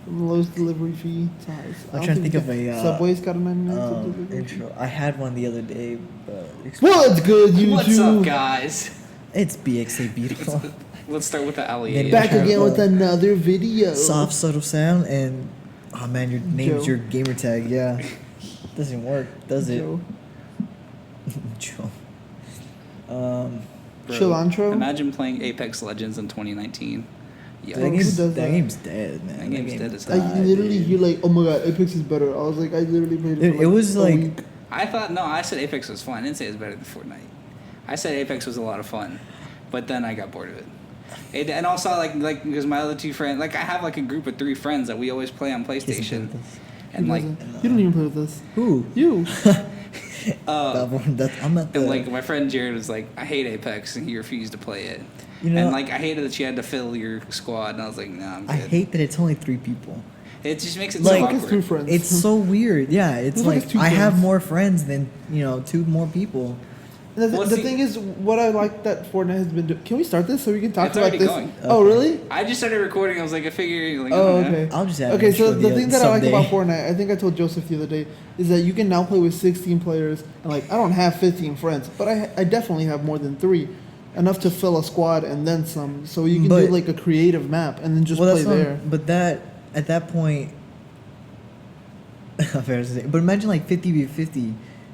Lowest delivery fee. I'm trying to think of a Subway's got a 99 delivery intro. I had one the other day. What's good, YouTube? What's up, guys? It's BXA Beautiful. Let's start with the alley. Then Back have, again with another video. Soft, subtle sound, and oh man, your name's Joe. your gamer tag. Yeah, doesn't work, does it? Joe. Joe. Bro, Cilantro? Imagine playing Apex Legends in 2019. That who game's, does that that? game's dead, man. That game's dead as I hell. literally hear like, oh my god, Apex is better. I was like, I literally played it. Dude, For it was a like- week. I said Apex was fun. I didn't say it was better than Fortnite. I said Apex was a lot of fun, but then I got bored of it. And also like because my other two friends, like I have like a group of 3 friends that we always play on PlayStation, and like You don't even play with us. Who? You. I'm not the. and like my friend Jared was like, I hate Apex, and he refused to play it. You know, And like I hated that you had to fill your squad, and I was like, nah, I'm good. I hate that it's only 3 people. It just makes it Like- so It's awkward. 2 friends. It's so weird. Yeah, it's It's like like it's 2 I have friends. more friends than 2 more people. The, Well, the see- thing is, what I like that Fortnite has been doing. Can we start this so we can talk It's about already this? going. Oh, really? I just started recording. I was like, I figure. Like, Oh, I don't know. okay. I'll just add Okay, an so intro the thing that I like someday. about Fortnite, I think I told Joseph the other day, is that you can now play with 16 players. And like, I don't have 15 friends, but I definitely have more than 3, enough to fill a squad and then some. So you can do But- like a creative map and then just Well, play that's not- there. But that at that point, fair to say. But imagine like 50v50,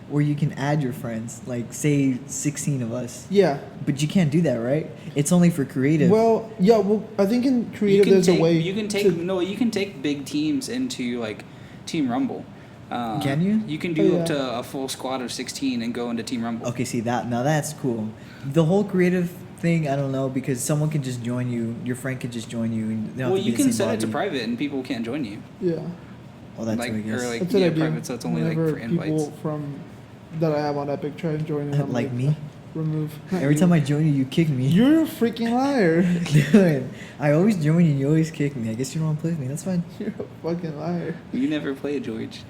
where you can add your friends, like say 16 of us. Yeah. But you can't do that, right? It's only for creative. Well, yeah. Well, I think in You creative can there's take. a way. You can take. to- No, you can take big teams into like Team Rumble. Can you? You can do Oh, up yeah. to a full squad of 16 and go into Team Rumble. Okay, see that now that's cool. The whole creative thing, I don't know, because someone can just join you. Your friend could just join you. And they don't have Well, to be you the can same set it to lobby. private and people can't join you. Yeah. Oh, that's like, what I guess. or like That's what yeah, I do. private. So it's only like Whenever for invites. people from that I have on Epic try and join, and I'm Like me. remove. Every time I join you, you kick me. You're a freaking liar. Dude, I always join you, and you always kick me. I guess you don't want to play with me. That's fine. You're a fucking liar. You never played George.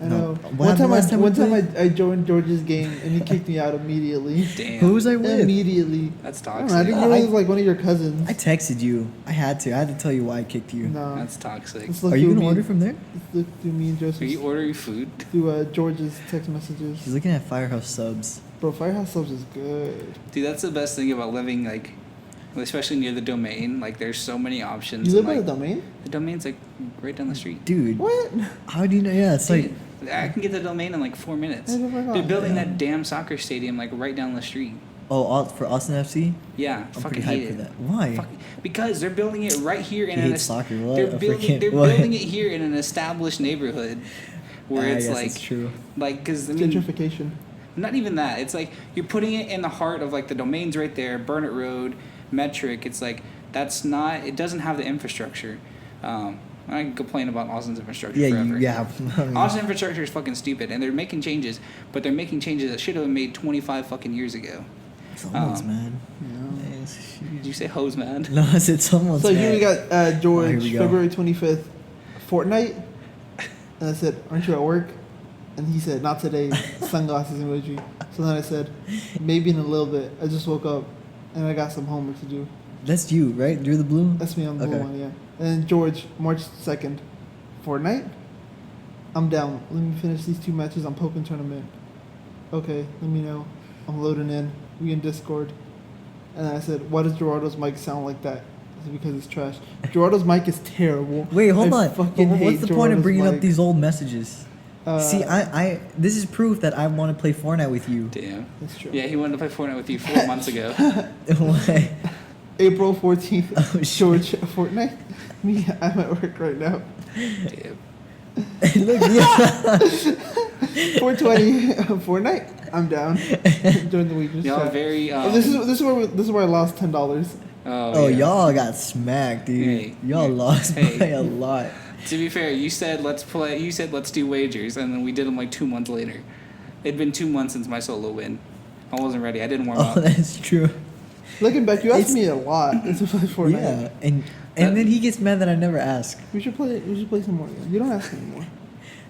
I No. know. What One happened time, last time we one time played? I joined George's game and he kicked me out immediately. Damn. Who was I with? Immediately. That's I don't toxic. know, I didn't know he was like one of your cousins. I texted you. I had to tell you why I kicked you. No. That's toxic. Let's look Are you through gonna me- order from there? Let's look through me and Are you Joseph ordering food? through George's text messages. She's looking at Firehouse subs. Bro, Firehouse Subs is good. Dude, that's the best thing about living like, especially near the domain. Like, there's so many options. You live and, by like, the domain? The domain's like right down the street. Dude, What? how do you know? Yeah, it's like, Dude, I can get the domain in like 4 minutes. I never got They're building yeah. that damn soccer stadium like right down the street. for Austin FC? Yeah, I'm fucking pretty hate hyped for it. that. Why? Because they're building it right here in He an hates soccer. What they're a building freaking- they're what? building it here in an established neighborhood where I it's guess like it's true. because I mean Gentrification. not even that. It's like you're putting it in the heart of like the domains right there, Burnett Road, Metric. It's like that's not. It doesn't have the infrastructure. I can complain about Austin's infrastructure Yeah, forever. I mean, Austin's infrastructure is fucking stupid, and they're making changes, but they're making changes that should have been made 25 fucking years ago. someone's man. Yeah. Yes, Did you say hose, man? No, I said someone's So man. here we got George, here we go. February 25th, Fortnite. And I said, aren't you at work? And he said, not today, sunglasses emoji. So then I said, maybe in a little bit. I just woke up and I got some homework to do. That's you, right? You're the blue? That's me, I'm the Okay. one, yeah. And then George, March 2nd, Fortnite. I'm down. Let me finish these 2 matches on Pokken Tournament. Okay, let me know. I'm loading in. We in Discord. And I said, why does Gerardo's mic sound like that? It's because it's trash. Gerardo's mic is terrible. Wait, hold I on. fucking What's hate the point of Gerardo's bringing up mic. these old messages? See, I this is proof that I want to play Fortnite with you. Damn. That's true. Yeah, he wanted to play Fortnite with you 4 months ago. Why? April 14th, Oh, shit. George, Fortnite. Me, I'm at work right now. Damn. Look, yeah. 420, Fortnite. I'm down during the week. Just Y'all chat. very. Oh, this is where I lost $10. Oh, yeah. y'all got smacked, dude. Hey. Y'all lost Hey. by a lot. To be fair, you said let's play. You said let's do wagers, and then we did them like 2 months later. It'd been 2 months since my solo win. I wasn't ready. I didn't warm Oh, up. that's true. Looking back, you asked It's- me a lot to play Fortnite. Yeah, and then he gets mad that I never ask. We should play some more. You don't ask anymore.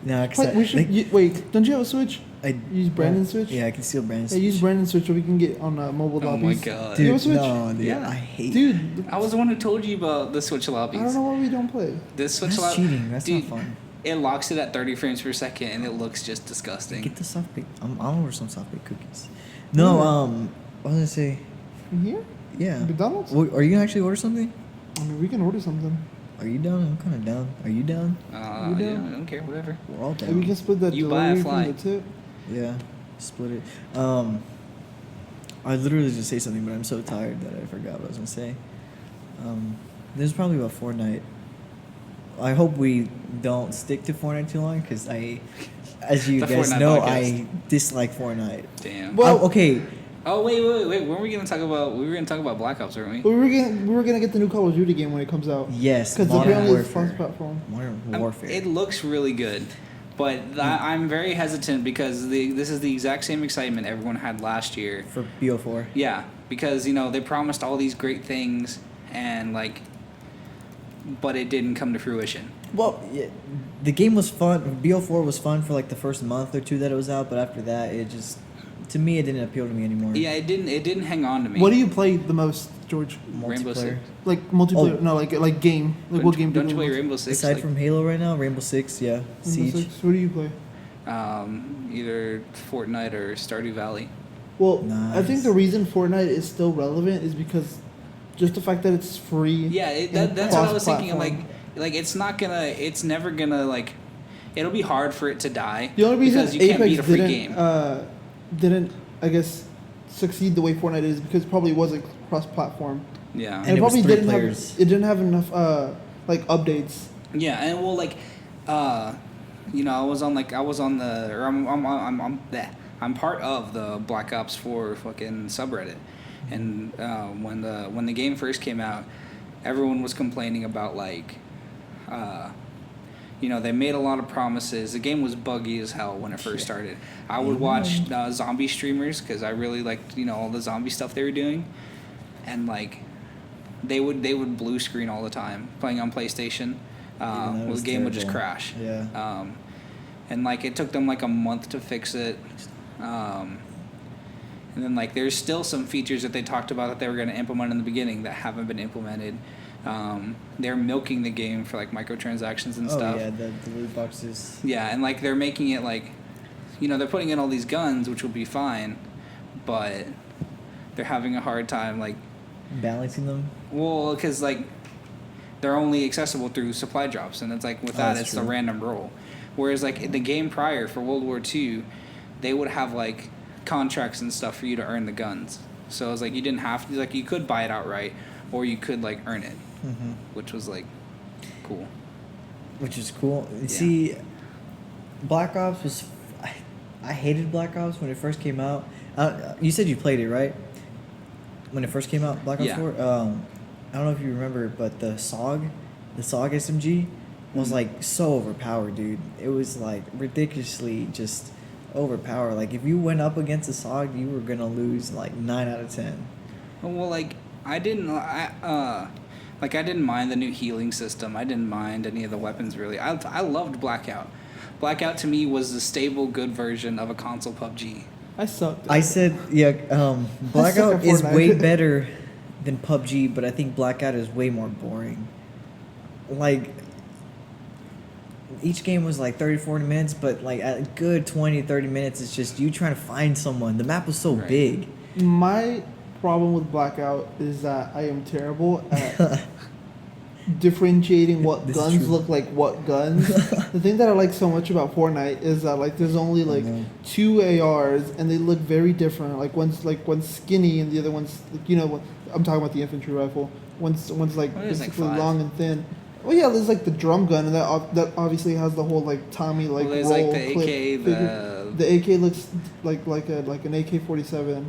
No, cause We should. Wait, don't you have a Switch? I Use Brandon switch? Yeah, I can steal Brandon Yeah, use Brandon switch so we can get on mobile Oh lobbies. my god. You have a Dude, Switch? no, dude, Yeah. I hate. Dude, I was the one who told you about the Switch lobbies. I don't know why we don't play. This Switch That's lobby, cheating. That's dude, not fun. It locks it at 30 frames per second, and it looks just disgusting. Get the soft bake. I'll order some soft baked cookies. No, Yeah. I was gonna say, In here? yeah. McDonald's? Are you gonna actually order something? I mean, we can order something. Are you down? I'm kind of down. Are you down? You Yeah, down? I don't care, whatever. We're all Hey, we down. can split that You buy a delivery from the flight. tip. Yeah, split it. I literally just say something, but I'm so tired that I forgot what I was gonna say. This is probably about Fortnite. I hope we don't stick to Fortnite too long, because as you The guys Fortnite know, podcast. I dislike Fortnite. Damn. Well- Okay, Oh wait. Weren't we gonna talk about? We were gonna talk about Black Ops, weren't we? But we were gonna get the new Call of Duty game when it comes out. yes, Because Modern apparently it's Warfare. cross-platform. Modern Warfare. It looks really good, but I'm very hesitant because this is the exact same excitement everyone had last year. For BO4. Yeah, because they promised all these great things and but it didn't come to fruition. Well, yeah, the game was fun. BO4 was fun for like the first month or two that it was out, but after that, to me, it didn't appeal to me anymore. Yeah, it didn't hang on to me. What do you play the most, George? Rainbow Multiplayer. Six. Like multiplayer? Oh. No, like game. Like what game do Don't you play most? Rainbow Six? Aside from Halo right now, Rainbow Six, yeah, Rainbow Siege. Six? What do you play? Either Fortnite or Stardew Valley. Well, I think Nice. the reason Fortnite is still relevant is because just the fact that it's free. Yeah, and that's what I was thinking. cross-platform. It's never gonna it'll be hard for it to die. The only reason because you can't Apex beat a free didn't game. didn't I guess succeed the way Fortnite is because it probably wasn't cross-platform. Yeah. And it was probably 3 didn't players. have it didn't have enough updates. Yeah, and well, I was on the or I'm part of the Black Ops 4 fucking subreddit, and when the game first came out, everyone was complaining about they made a lot of promises. The game was buggy as hell when it first started. I would watch zombie streamers because I really liked all the zombie stuff they were doing, and they would blue screen all the time playing on PlayStation. Even though it The was game would just terrible. crash. Yeah. And it took them a month to fix it. And then there's still some features that they talked about that they were going to implement in the beginning that haven't been implemented. They're milking the game for microtransactions and Oh stuff. yeah, the loot boxes. Yeah, and they're making it they're putting in all these guns, which will be fine, but they're having a hard time Balancing them. well, because they're only accessible through supply drops, and it's with that that's it's the true. random roll. Whereas the game prior for World War II, they would have contracts and stuff for you to earn the guns. So it was you didn't have to you could buy it outright, or you could earn it, Mm-hmm. which was cool. Which is cool. You Yeah. see, Black Ops was. I hated Black Ops when it first came out. You said you played it, right? When it first came out, Black Ops Yeah. 4. I don't know if you remember, but the SOG SMG was Mm-hmm. so overpowered, dude. It was ridiculously just overpowered. If you went up against a SOG, you were gonna lose 9 out of 10. Well, I didn't mind the new healing system. I didn't mind any of the weapons really. I loved Blackout. Blackout to me was the stable, good version of a console PUBG. I sucked. I said, yeah, Blackout at is Fortnite. way better than PUBG, but I think Blackout is way more boring. Each game was 30, 40 minutes, but a good 20, 30 minutes, it's just you trying to find someone. The map was so Right. big. My problem with Blackout is that I am terrible at differentiating what This is guns true. look like what guns. The thing that I like so much about Fortnite is that there's only know. 2 ARs and they look very different. One's skinny and the other one's I'm talking about the infantry rifle. One's there's basically 5. long and thin. Well, yeah, there's the drum gun and that obviously has the whole Tommy Well, there's roll the clip AK, figure. The AK looks like an AK-47,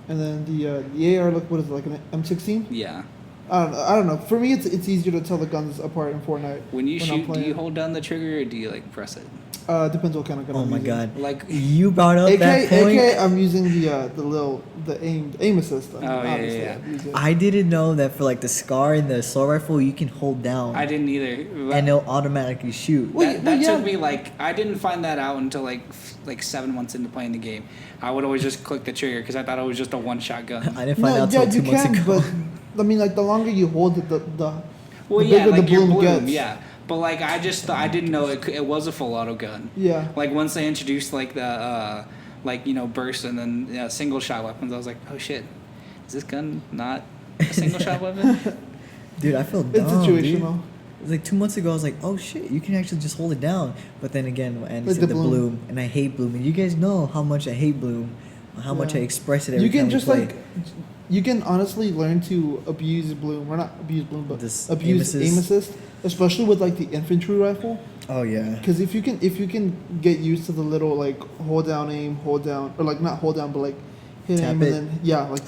and then the AR what is it, an M16? Yeah. I don't know. For me, it's easier to tell the guns apart in Fortnite. When you I'm shoot, do playing. you hold down the trigger or do you like press it? Depends what kind of gun. Oh I'm my using. god! Like You brought up AK, that point. AK, I'm using the aim assist. Oh, yeah. I use it. I didn't know that for like the SCAR and the assault rifle, you can hold down I didn't either. and it'll automatically shoot. Wait, That yeah. took me like I didn't find that out until like 7 months into playing the game. I would always just click the trigger because I thought it was just a one-shot gun. I didn't find out till 2 months ago. but I mean, like the longer you hold it, the Well, the yeah, bigger like the your bloom bloom, gets. yeah. But like I just I didn't know it was a full auto gun. Yeah. Like once they introduced like the burst and then single shot weapons, I was like, oh shit, is this gun not a single shot weapon? Dude, I feel It's dumb, dude. situational. It was like 2 months ago, I was like, oh shit, you can actually just hold it down. But then again, and Like said the the bloom. bloom, and I hate bloom. And you guys know how much I hate bloom, how much I Yeah. express it every You can time just we play. like, you can honestly learn to abuse bloom, or not abuse bloom, but This abuse aim aim assist. assist, especially with like the infantry rifle. Oh yeah. Because if you can get used to the little like hold down aim, hold down, or like not hold down, but like hit Tap aim, it. and then like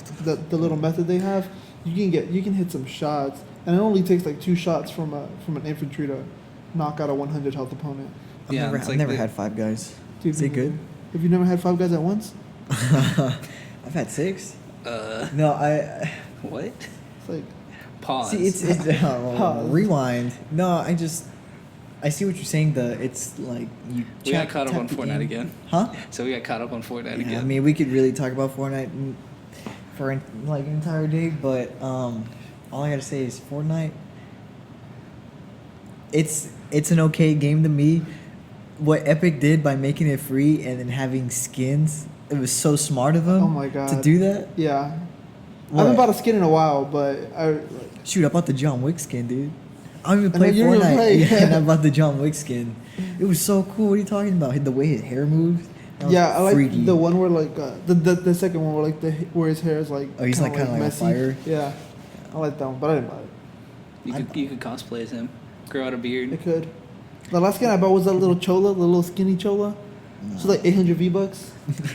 the little method they have, you can hit some shots, and it only takes like 2 shots from an infantry to knock out a 100 health opponent. Yeah, it's I've like never the- had Five Guys. Dude, Is it good? Have you never had 5 guys at once? I've had 6. No, I. What? It's like Pause. See, it's Pause. rewind. No, I see what you're saying. It's like you. We got chat- caught up tap on the Fortnite game. again. Huh? So we got caught up on Fortnite Yeah, again. I mean, we could really talk about Fortnite for like an entire day, but all I gotta say is Fortnite. It's an okay game to me. What Epic did by making it free and then having skins, it was so smart of them. Oh my God. To do that. yeah. I What? haven't bought a skin in a while, but Shoot, I bought the John Wick skin, dude. I don't even I play know you don't even Fortnite, play. yeah, and I bought the John Wick skin. It was so cool. What are you talking about? The way his hair moves. That was yeah, I like freaky. the one where like the second one where like where his hair is like Oh, he's, like, kinda like on messy. fire? Yeah, I like that one, but I didn't buy it. You could cosplay as him, grow out a beard. It could. The last skin I bought was that little chola, the little skinny chola. It's like 800 V-bucks.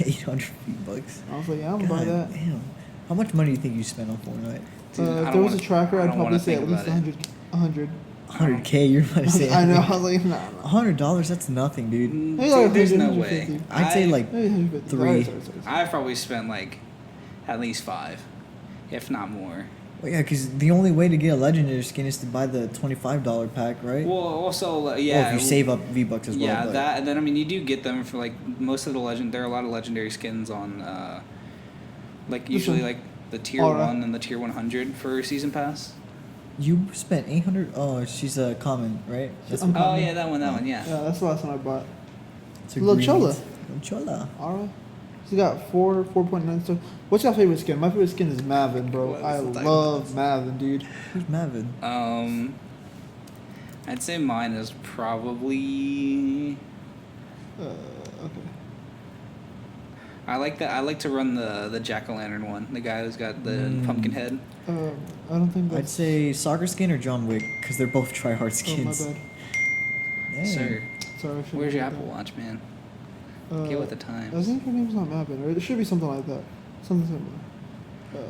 800 bucks. I was like, yeah, I'm gonna buy God that. damn. How much money do you think you spent on Fortnite? Dude, I If don't there was wanna- a tracker, I I'd don't probably wanna say at think least about it. 100. 100K, you're about to say. I know. I was like, nah. $100, that's nothing, dude. Maybe Dude, like there's 100, no way. 150. I'd say like Maybe 150. 3. Sorry. I've probably spent like at least 5, if not more. Well, yeah, because the only way to get a legendary skin is to buy the $25 pack, right? Well, also Or yeah. if you save up V-Bucks as well. Yeah, but that and then I mean you do get them for like most of the legend. There are a lot of legendary skins on, like usually like the tier Aura. 1 and the tier 100 for season pass. You spent 800. Oh, she's a common, right? That's I'm- Oh yeah, that one, yeah. Yeah, that's the last one I bought. it's a Little green- Chola. Little Chola. Alright. She got 4.9 stars. What's your favorite skin? My favorite skin is Mavin, bro. What I is the type love of Mavin, dude. Who's Mavin? I'd say mine is probably. Okay. I like that. I like to run the jack-o'-lantern one. The guy who's got the pumpkin head. I don't think I'd that's. say soccer skin or John Wick, because they're both try-hard Oh, my skins. bad. Dang. Sir, Sorry, I shouldn't where's your have Apple done Watch, man? that. Get with the I times. think her name's not Mavin, or it should be something like that. Something similar.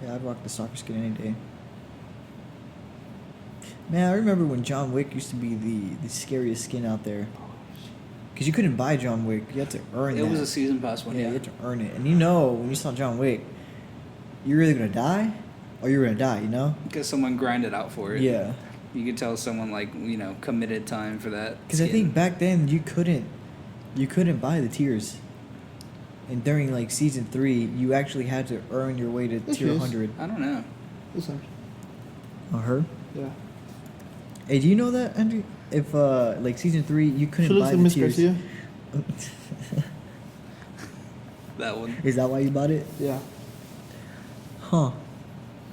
Yeah, I'd rock the soccer skin any day. Man, I remember when John Wick used to be the scariest skin out there. Because you couldn't buy John Wick. You had to earn It that. was a season pass one, Yeah, yeah. you had to earn it. And you know, when you saw John Wick, you're either going to die or you're going to die, you know? Because someone grinded out for it. Yeah. You could tell someone committed time for that. Because I skin. think back then you couldn't buy the tiers. And during like season 3, you actually had to earn your way to Yes, tier yes. 100. I don't know. Listen. Oh, her? Yeah. Hey, do you know that, Andrew? If like season 3, you She couldn't looks buy like the Miss tiers. Garcia. That one. Is that why you bought it? Yeah. Huh.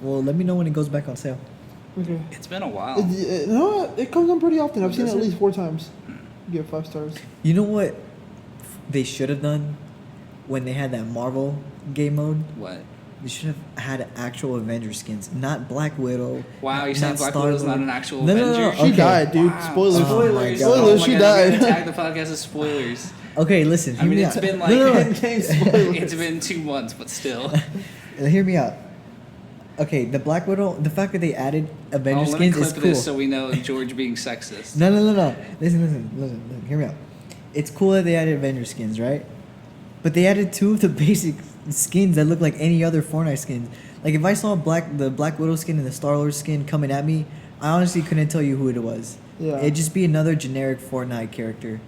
Well, let me know when it goes back on sale. Okay. It's been a while. No, it comes on pretty often. I've seen it Does at it? least 4 times. You get 5 stars. You know what they should have done when they had that Marvel game mode? What? They should have had actual Avenger skins, not Black Widow. Wow, you're saying not Black Star-Lord. Widow's not an actual No, no, no, Avenger? no. She Okay. died, dude. Wow. Spoilers. Oh my Spoilers. God. Spoilers. Oh She my God, I'm died. gonna tag the podcast as spoilers. Okay, listen. I Hear mean, me it's out. been like No, no, no. Endgame spoilers. it's been 2 months, but still. Hear me out. Okay, the Black Widow. The fact that they added Avengers let me skins is clip cool. this so we know George being sexist. No. Listen. Hear me out. It's cool that they added Avengers skins, right? But they added 2 of the basic skins that look like any other Fortnite skins. Like if I saw the Black Widow skin and the Star-Lord skin coming at me, I honestly couldn't tell you who it was. Yeah. It'd just be another generic Fortnite character.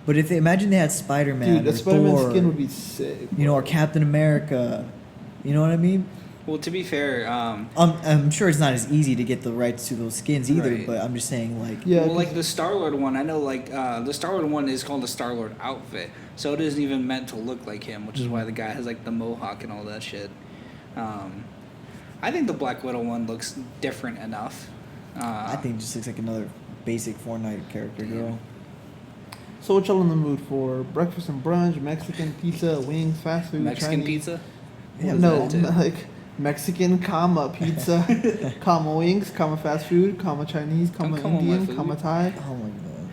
But if imagine they had Spider-Man Dude, the or Spider-Man Thor, skin would be sick. you know, or Captain America. You know what I mean? Well, to be fair, I'm sure it's not as easy to get the rights to those skins either, Right. but I'm just saying, like, Yeah, well, 'cause- like the Star-Lord one, I know like the Star-Lord one is called the Star-Lord outfit, so it isn't even meant to look like him, which is why the guy has like the mohawk and all that shit. I think the Black Widow one looks different enough. I think it just looks like another basic Fortnite character girl. So what y'all in the mood for? Breakfast and brunch, Mexican pizza, wings, fast food, Mexican Chinese? pizza. Yeah, What is No, that too? like Mexican, comma pizza, comma wings, comma fast food, comma Chinese, comma come on, my Indian, food. comma Thai, Oh my god.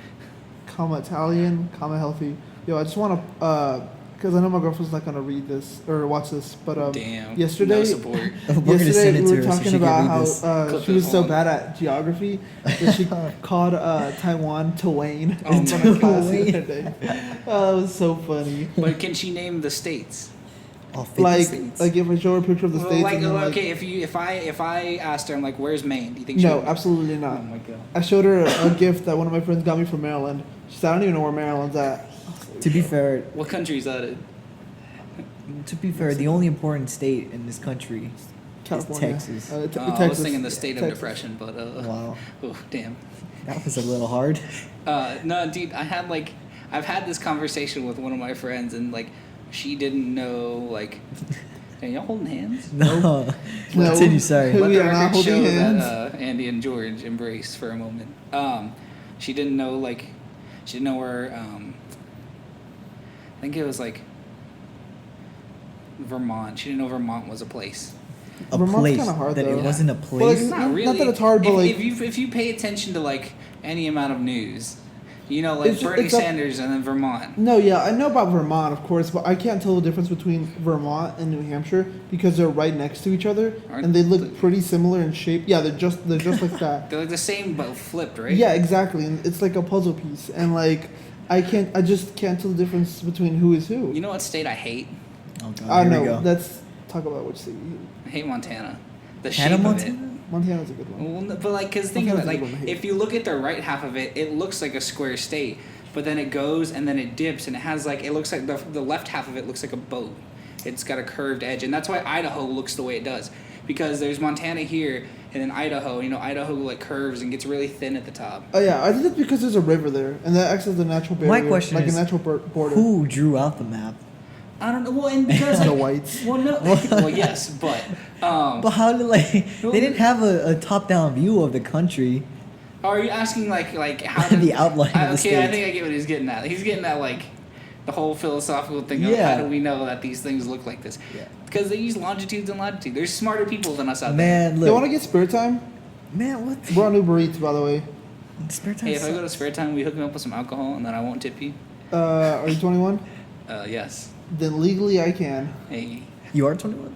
comma Italian, comma healthy. Yo, I just want to, because I know my girlfriend's not gonna read this or watch this, but Damn. yesterday, No support. We're gonna yesterday send it we to were her so talking she can about read how this. Clip she was this so one. bad at geography that she called Taiwan Twain Oh, in front of class the Twain. other day. Oh, it was so funny. But can she name the states? Oh, 50 Like, states. like if I show her a picture of the Well, states, like, and then, like, okay, if I asked her, I'm like, where's Maine? Do you think she no, would- absolutely Oh not. my god. I showed her a gift that one of my friends got me from Maryland. She said, I don't even know where Maryland's at. To be fair, What country is that in? the only important state in this country California. Texas. I was thinking the state of Texas. depression, but Wow, oh damn. that was a little hard. No, dude, I've had this conversation with one of my friends, and like, she didn't know like. Are y'all holding hands? No, No. continue. Sorry. We Let the are not record show holding hands. that Andy and George embraced for a moment. She didn't know like, she didn't know where. I think it was like Vermont. She didn't know Vermont was a place. A Vermont's place kinda hard, that though. it wasn't a Well, like, place. It's not Not really. that it's hard, but, like- if you pay attention to like any amount of news, you know, like It's just- Bernie it's a- Sanders and then Vermont. No, yeah, I know about Vermont, of course, but I can't tell the difference between Vermont and New Hampshire because they're right next to each other Aren't and they they? look pretty similar in shape. Yeah, they're just like that. They're like the same but flipped, right? Yeah, exactly. And it's like a puzzle piece, and like I just can't tell the difference between who is who. You know what state I hate? Oh god, I here don't we know. go. Let's talk about which city. I hate Montana. The Hannah shape Montana? of it. Montana's a good one. Well, no, but like, cause think of it, Montana's a like, good one to hate. if you look at the right half of it, it looks like a square state, but then it goes and then it dips and it has like, it looks like the left half of it looks like a boat. It's got a curved edge, and that's why Idaho looks the way it does, because there's Montana here and then Idaho. You know, Idaho like curves and gets really thin at the top. Oh yeah, I think it's because there's a river there, and that acts as a natural barrier. My question like is, a natural border. Who drew out the map? I don't know. Well, and because The like, whites. well, no, well, yes, but But how did they didn't have a top-down view of the country. are you asking like how did, The outline of the okay, I state. think I get what he's getting at. He's getting at like the whole philosophical thing of Yeah. how do we know that these things look like this? Yeah. Because they use longitudes and latitudes. There's smarter people than us out Man, You want look, to get spare time? man, what? We're on Uber Eats, by the way. Spare there. time. Hey, if I go to sucks. spare time, we hook him up with some alcohol and then I won't tip you. Are you 21? Yes. Then legally I can. Hey, You are 21.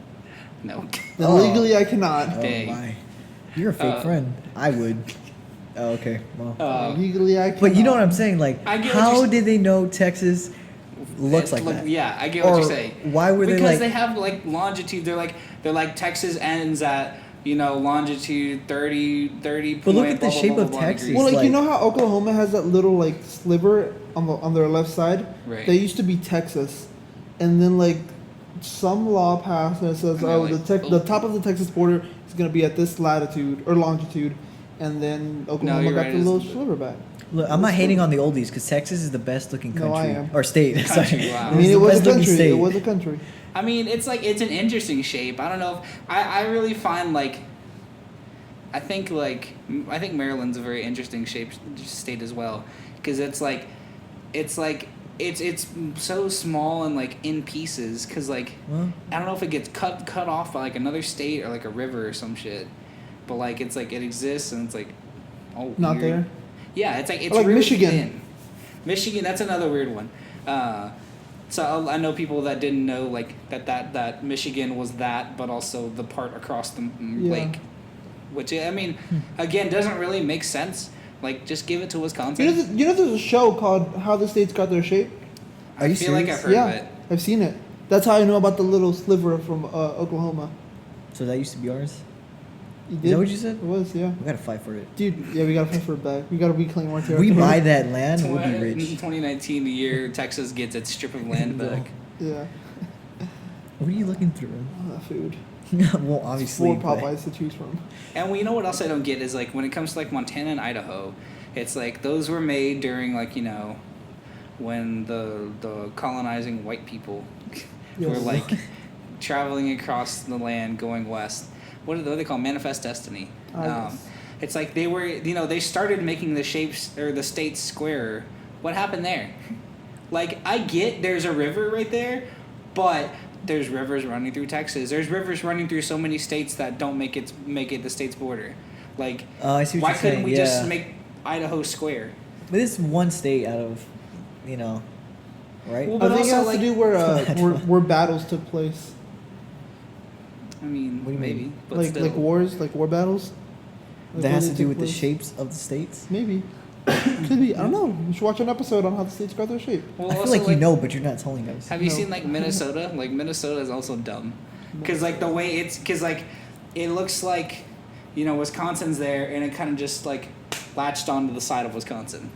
no. Then Oh. legally I cannot. Oh Dang. my, you're a fake friend. I would. Oh, okay. Well, Legally I cannot. but you know what I'm saying? Like, I get what how you're- did they know Texas looks like that? Yeah, I get what Or you're saying. why were they because like? they have like longitude. They're like Texas ends at longitude 30 But look point at the blah, blah, shape blah, of blah, blah Texas. degrees. Well, like, you like- know how Oklahoma has that little like sliver on their left side? Right. They used to be Texas, and then like some law passed and it says, And they're oh, like, the top of the Texas border is gonna be at this latitude or longitude, and then Oklahoma you're got right, the it's- little sliver back. Look, I'm not hating on the oldies because Texas is the best looking No, country I am. or state. Country, Sorry. wow. I mean, it the was a best looking country. state. It was a country. I mean, it's an interesting shape. I don't know if I really find like. I think Maryland's a very interesting shaped state as well, because it's so small and like in pieces. Because like Well, I don't know if it gets cut off by like another state or like a river or some shit, but like it's like it exists and it's like Not weird. there. Yeah, it's Like really Michigan. thin. Michigan, that's another weird one. So I know people that didn't know like that Michigan was that, but also the part across the Yeah. lake, which I mean, again, doesn't really make sense. Like, just give it to Wisconsin. You know, there's a show called How the States Got Their Shape. Are you I feel like serious? I've heard Yeah, of it. I've seen it. That's how I know about the little sliver from Oklahoma. So that used to be ours? You Is that what you said? It was, yeah. We gotta fight for it. Dude, yeah, we gotta fight for it back. We gotta reclaim our If territory. we buy that land, we'll be In rich. 2019, the year Texas gets its strip of land No. back. Yeah. What are you looking through? Food. Well, obviously. Four but- Popeyes to choose from. And you know what else I don't get is like when it comes to like Montana and Idaho, it's like those were made during like, you know, when the colonizing white people were Yes. like traveling across the land going west. What do they call Manifest Destiny? Yes. It's like they were, you know, they started making the shapes or the states squarer. What happened there? Like, I get there's a river right there, but there's rivers running through Texas. There's rivers running through so many states that don't make it the state's border. Like, I see what why you're couldn't saying, we yeah. just make Idaho square? But it's one state out of, you know, right? Well, I but think it also, has like- to do where battles took place. I mean, What do you maybe, mean? but Like still. wars, like war battles. Like that where has they to do took with the place. shapes of the states? Maybe. Could be. I don't know. You should watch an episode on how the states got their shape. Well, I feel also, like you know, but you're not telling us. Have you No. seen like Minnesota? Like Minnesota is also dumb, because like the way because like it looks like, you know, Wisconsin's there and it kind of just like latched onto the side of Wisconsin.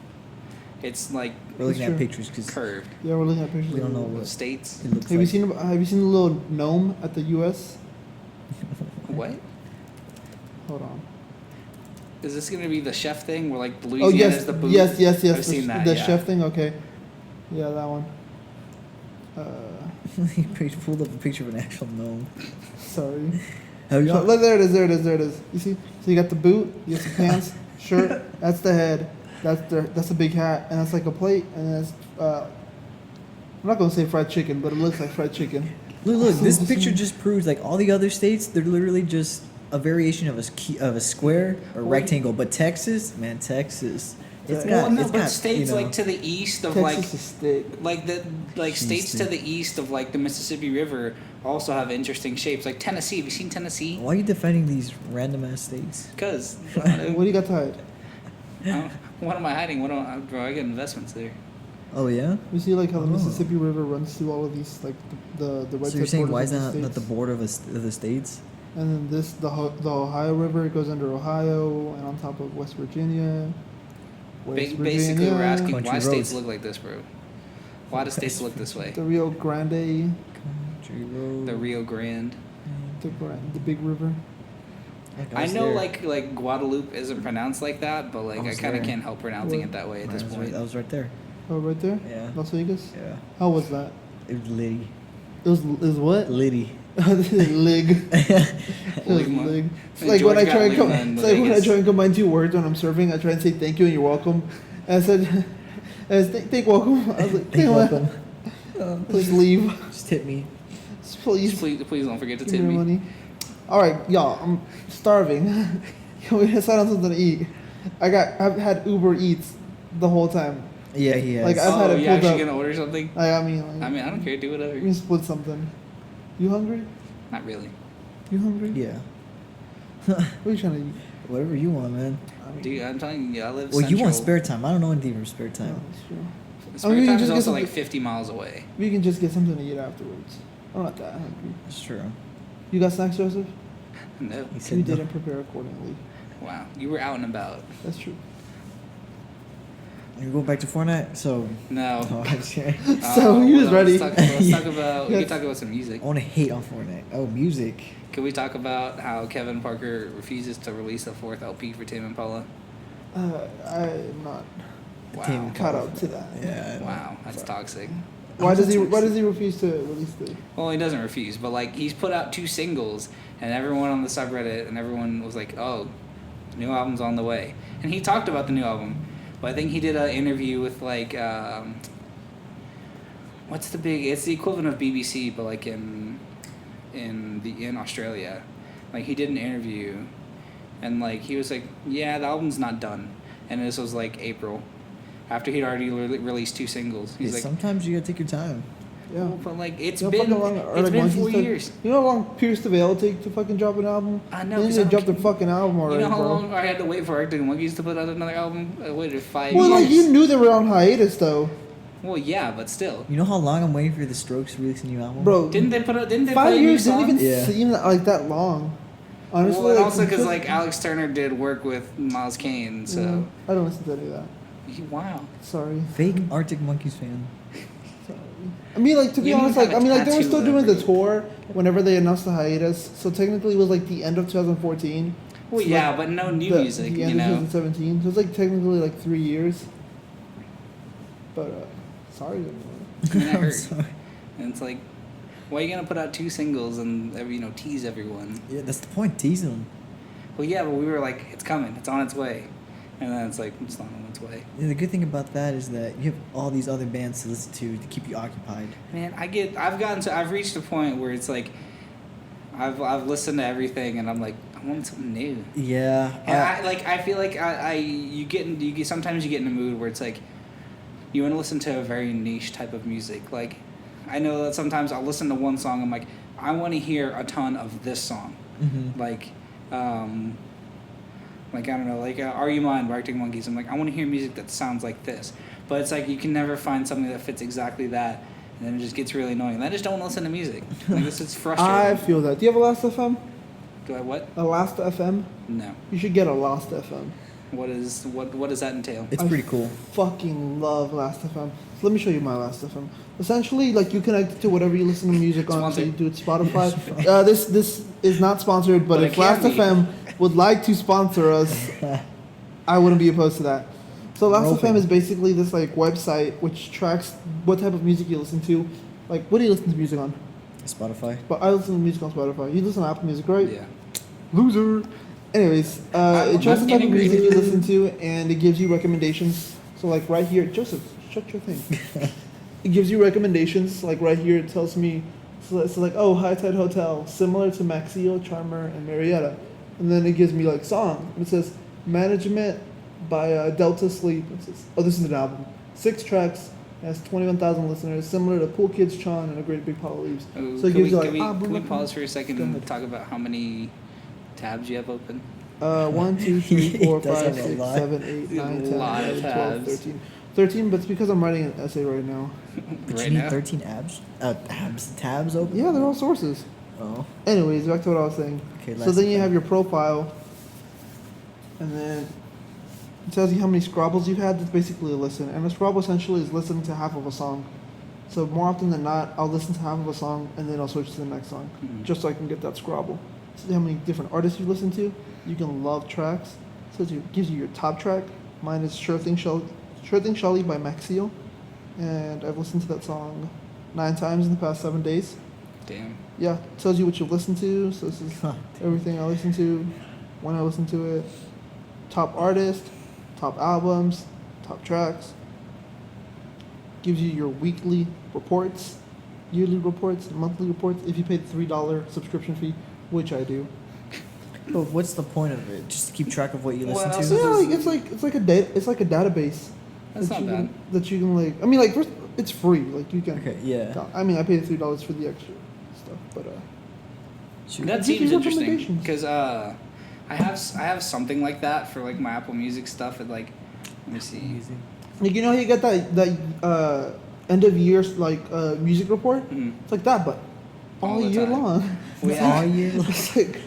It's like We're looking That's at true. pictures because curved. Yeah, we're looking at pictures. We don't of know it. what- States. it looks Have you like. seen? Have you seen the little gnome at the U.S.? What Hold on. is this gonna be the chef thing? Where like Oh Louisiana yes, is the booth? yes. I've seen that. The Yeah. chef thing. Okay. Yeah, that one. He pulled up a picture of an actual gnome. Sorry. Have you So, look, there it is. You see? So you got the boot, you got the pants, shirt. That's the head. That's a big hat, and that's like a plate, and that's. I'm not gonna say fried chicken, but it looks like fried chicken. Look, So this the picture same- just proves like all the other states, they're literally just a variation of a square or Well, rectangle. But Texas, man, Texas, it's Well, got, no, it's but got, states you know, like to the east of Texas is thick. like Jeez, states to dude. the east of like the Mississippi River also have interesting shapes. Like Tennessee. Have you seen Tennessee? Why are you defending these random ass states? Because What do you got to hide? what am I hiding? Bro, I get investments there. Oh yeah. You see, like how the Oh. Mississippi River runs through all of these, like the right So you're side saying borders why of is that not the states. border of the states? And then the Ohio River goes under Ohio and on top of West Virginia. Basically, we're asking Country why states roads. look like this, bro. Why do states look this way? the Rio Grande, Country road. The Rio Grande. the big river. Like, I was know, there. like Guadalupe isn't pronounced like that, but like I I was kind of there. can't help pronouncing What? it that way at I this was point. Right, I was right there. Oh, right there. Yeah. Las Vegas. Yeah. How was that? It was Liddy. It was what? Liddy. Lig. It was Ligma. lig. It's And like when George I got try and Ligma in it's like when I Vegas. try and combine two words when I'm serving. I try and say thank you and you're welcome. And I said, thank welcome. I was like, Thank you, welcome. Please leave. Just tip me. Please. Please don't forget to Give tip me me. money. All right, y'all. I'm starving. Can we decide on something to eat? I've had Uber Eats the whole time. Yeah, he has. Like, I've had Oh, it you pulled actually up. gonna order something? I mean, I don't care. Do we whatever. can split something. You hungry? Not really. You hungry? yeah. What are you trying to eat? Whatever you want, man. I mean, Dude, I'm telling you, I live Well, you want central. spare time. I don't know anything from spare no, time. that's true. Spare I mean, we time can is just also get like some- 50 miles away. We can just get something to eat afterwards. I'm not that hungry. That's true. You got snacks, Joseph? No. He said You no. didn't prepare accordingly. Wow. You were out and about. That's true. You go back to Fortnite? So. No. Oh, I'm scared. So, he was well, ready. Let's talk about. We Yes. can talk about some music. I want to hate on Fortnite. Oh, music. Can we talk about how Kevin Parker refuses to release a fourth LP for Tame Impala? I'm not Wow. Tame caught up to that. Yeah. I know. Wow, that's toxic. Why does he? Toxic. Why does he refuse to release the? Well, he doesn't refuse, but like he's put out 2 singles, and everyone on the subreddit and everyone was like, "Oh, new album's on the way," and he talked about the new album. But I think he did an interview with like, what's the big? It's the equivalent of BBC, but like in Australia, like he did an interview, and like he was like, "Yeah, the album's not done," and this was like April, after he'd already released 2 singles. He's Yeah, like, sometimes you gotta take your time. Yeah. But like it's You know, been fucking long Arctic been Monkeys 4 took- years. You know how long Pierce the Veil take to fucking drop an album? I know. They 'cause need I to don't drop their care. fucking album already, You know how bro. long I had to wait for Arctic Monkeys to put out another album? I waited 5 Well, years. like you knew they were on hiatus though, Well, yeah, but still. You know how long I'm waiting for the Strokes to release a new album? bro. Didn't they put out? Didn't they 5 play a new years didn't song? even Yeah. seem like that long. Honestly, Well, and like, also because like Alex Turner did work with Miles Kane, so I don't listen to any of that. wow. Sorry. Fake Arctic Monkeys fan. Sorry. I mean, like to be You honest, have like a I mean, like they were tattoo still of doing the every- tour whenever they announced the hiatus. So technically, it was like the end of 2014. Well, So, yeah, like, but no new the, music, The you end know. of 2017. So it's like technically like 3 years. But sorry. I mean, I I'm heard. sorry. And it's like, why are you gonna put out 2 singles and tease everyone? Yeah, that's the point. Tease them. Well, yeah, but we were like, it's coming, it's on its way, and then it's like it's not on its way. Yeah, the good thing about that is that you have all these other bands to listen to keep you occupied. Man, I've reached a point where it's like, I've listened to everything and I'm like, I want something new. Yeah. And I feel like sometimes you get in a mood where it's like, you want to listen to a very niche type of music. Like, I know that sometimes I'll listen to one song, I'm like, I want to hear a ton of this song. Mm-hmm. Like I don't know, like Are You Mine by Arctic Monkeys. I'm like, I want to hear music that sounds like this. But it's like you can never find something that fits exactly that, and then it just gets really annoying. And I just don't listen to music. Like, this is frustrating. I feel that. Do you have a Last FM? Do I what? A Last FM? No. You should get a Last FM. What does that entail? It's I pretty cool. Fucking love Last FM. So let me show you my Last FM. Essentially, like you connect it to whatever you listen to music on. So Sponsored. you do it Spotify. This is not sponsored, but But if it can Last be. FM would like to sponsor us, I wouldn't be opposed to that. So Last We're FM open. is basically this like website which tracks what type of music you listen to. Like, what do you listen to music on? Spotify. But I listen to music on Spotify. You listen to Apple Music, right? Yeah. Loser. Anyways, it tracks the type of in music you agreement. listen to, and it gives you recommendations. So, like right here, Joseph, shut your thing. It gives you recommendations. Like right here, it tells me, so it's like, oh, High Tide Hotel, similar to Maxio, Charmer, and Marietta. And then it gives me like song. It says Management by Delta Sleep. It says, oh, this is an album. 6 tracks. Has 21,000 listeners, similar to Pool Kids Chon and A Great Big Pile of Leaves. Oh, So it gives you like, can we pause for a second Go and ahead. talk about how many tabs you have open? 1, 2, 3, He 4, does 5, have a 6, lot. 7, 8, 9, 10, A lot of 11, 12, tabs. 13. 13, but it's because I'm writing an essay right now. But Right you need now? 13 tabs open? Yeah, they're all sources. Oh. Anyways, back to what I was saying. Okay, So last then you FM. have your profile, and then it tells you how many scrobbles you've had. That's basically a listen. And a scrobble essentially is listening to half of a song. So more often than not, I'll listen to half of a song and then I'll switch to the next song, Mhm. just so I can get that scrobble. See how many different artists you listen to. You can love tracks. So it gives you your top track. Mine is Sure Thing Shelley by Maxio, and I've listened to that song 9 times in the past 7 days. Damn. Yeah, tells you what you've listened to. So this is Huh. everything I listen to, when I listen to it, top artist, top albums, top tracks. Gives you your weekly reports, yearly reports, monthly reports. If you pay the $3 subscription fee, which I do. But what's the point of it? Just to keep track of what you What listen else to? is- Yeah, it's like a database. That's that not you bad. Can, that you can like. I mean, like first, it's free. Like you can. Okay, yeah. I mean, I paid the $3 for the extra stuff, but Shoot. That Give seems you interesting recommendations. because I have something like that for like my Apple Music stuff. And like, let me see. Easy. like you know, how you get that end of year like music report. Mhm. It's like that, but all All the year time. long. We All have- year long. It's like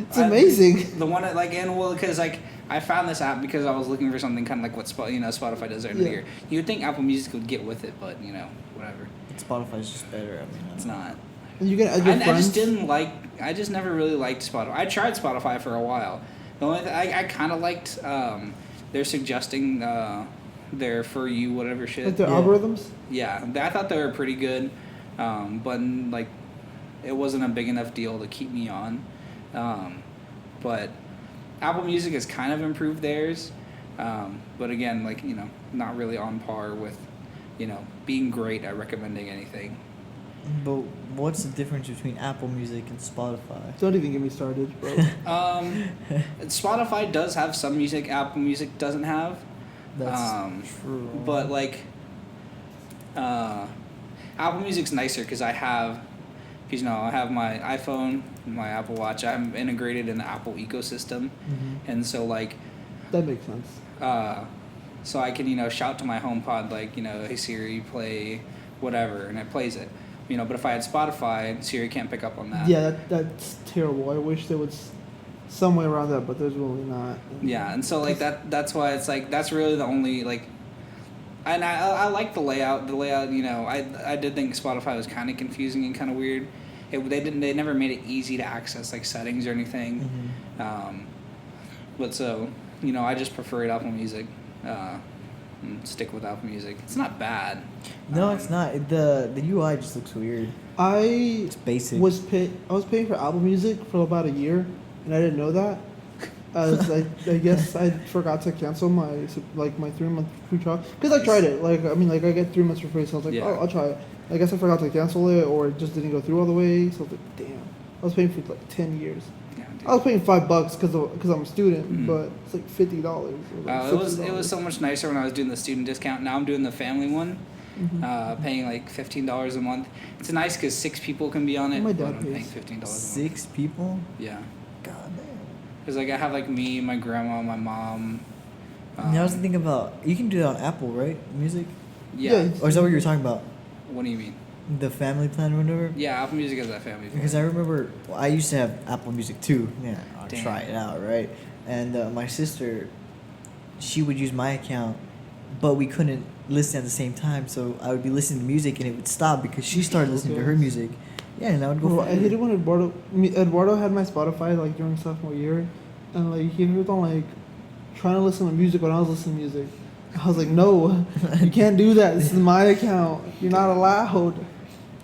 it's amazing. The one that like and well because like I found this app because I was looking for something kind of like what Spotify does every Yeah. year. You'd think Apple Music would get with it, but whatever. Spotify's just better. I mean, It's not. And you can add your I friends. just didn't like. I just never really liked Spotify. I tried Spotify for a while. The only I kind of liked they're suggesting their for you whatever shit. like their Yeah. algorithms. Yeah, I thought they were pretty good, but like, it wasn't a big enough deal to keep me on. But Apple Music has kind of improved theirs, but again, like not really on par with, being great at recommending anything. but what's the difference between Apple Music and Spotify? Don't even get me started, bro. Spotify does have some music Apple Music doesn't have. That's Um, true. But like, Apple Music's nicer because I have my iPhone, my Apple Watch. I'm integrated in the Apple ecosystem, and so like, That makes sense. so I can shout to my HomePod like hey Siri, play whatever, and it plays it. But if I had Spotify, Siri can't pick up on that. Yeah, that's terrible. I wish there was some way around that, but there's really not. Yeah, and so like that's why it's like that's really the only like. And I like the layout. The layout, I did think Spotify was kind of confusing and kind of weird. They never made it easy to access like settings or anything. But so I just prefer Apple Music. And stick with Apple Music. It's not bad. No, it's not. The UI just looks weird. I basic. was paying for Apple Music for about a year, and I didn't know that. I guess I forgot to cancel my 3-month free trial because I tried it. I get 3 months for free, so I was like, Yeah. oh, I'll try it. I guess I forgot to cancel it, or it just didn't go through all the way. So I was like, damn, I was paying for like 10 years. Yeah, dude. I was paying $5 because I'm a student, Mhm. but it's like $50. It was so much nicer when I was doing the student discount. Now I'm doing the family one, paying like $15 a month. It's nice because 6 people can be on it. My but dad I'm paying pays. $15 a month. 6 people? Yeah, God damn. because like I have like me, my grandma, my mom. I was thinking about you can do that on Apple, right? Music? Yeah. Or is that what you were talking about? What do you mean? The family plan or whatever? Yeah, Apple Music has that family. Because I remember I used to have Apple Music too. Yeah, I'll Damn. try it out, right? And my sister, she would use my account, but we couldn't listen at the same time. So I would be listening to music and it would stop because she started listening to her music. Yeah, and I would go. Bro, I hated when Eduardo had my Spotify like during sophomore year, and like he was on like trying to listen to music when I was listening to music. I was like, no, you can't do that. This is my account. You're not allowed.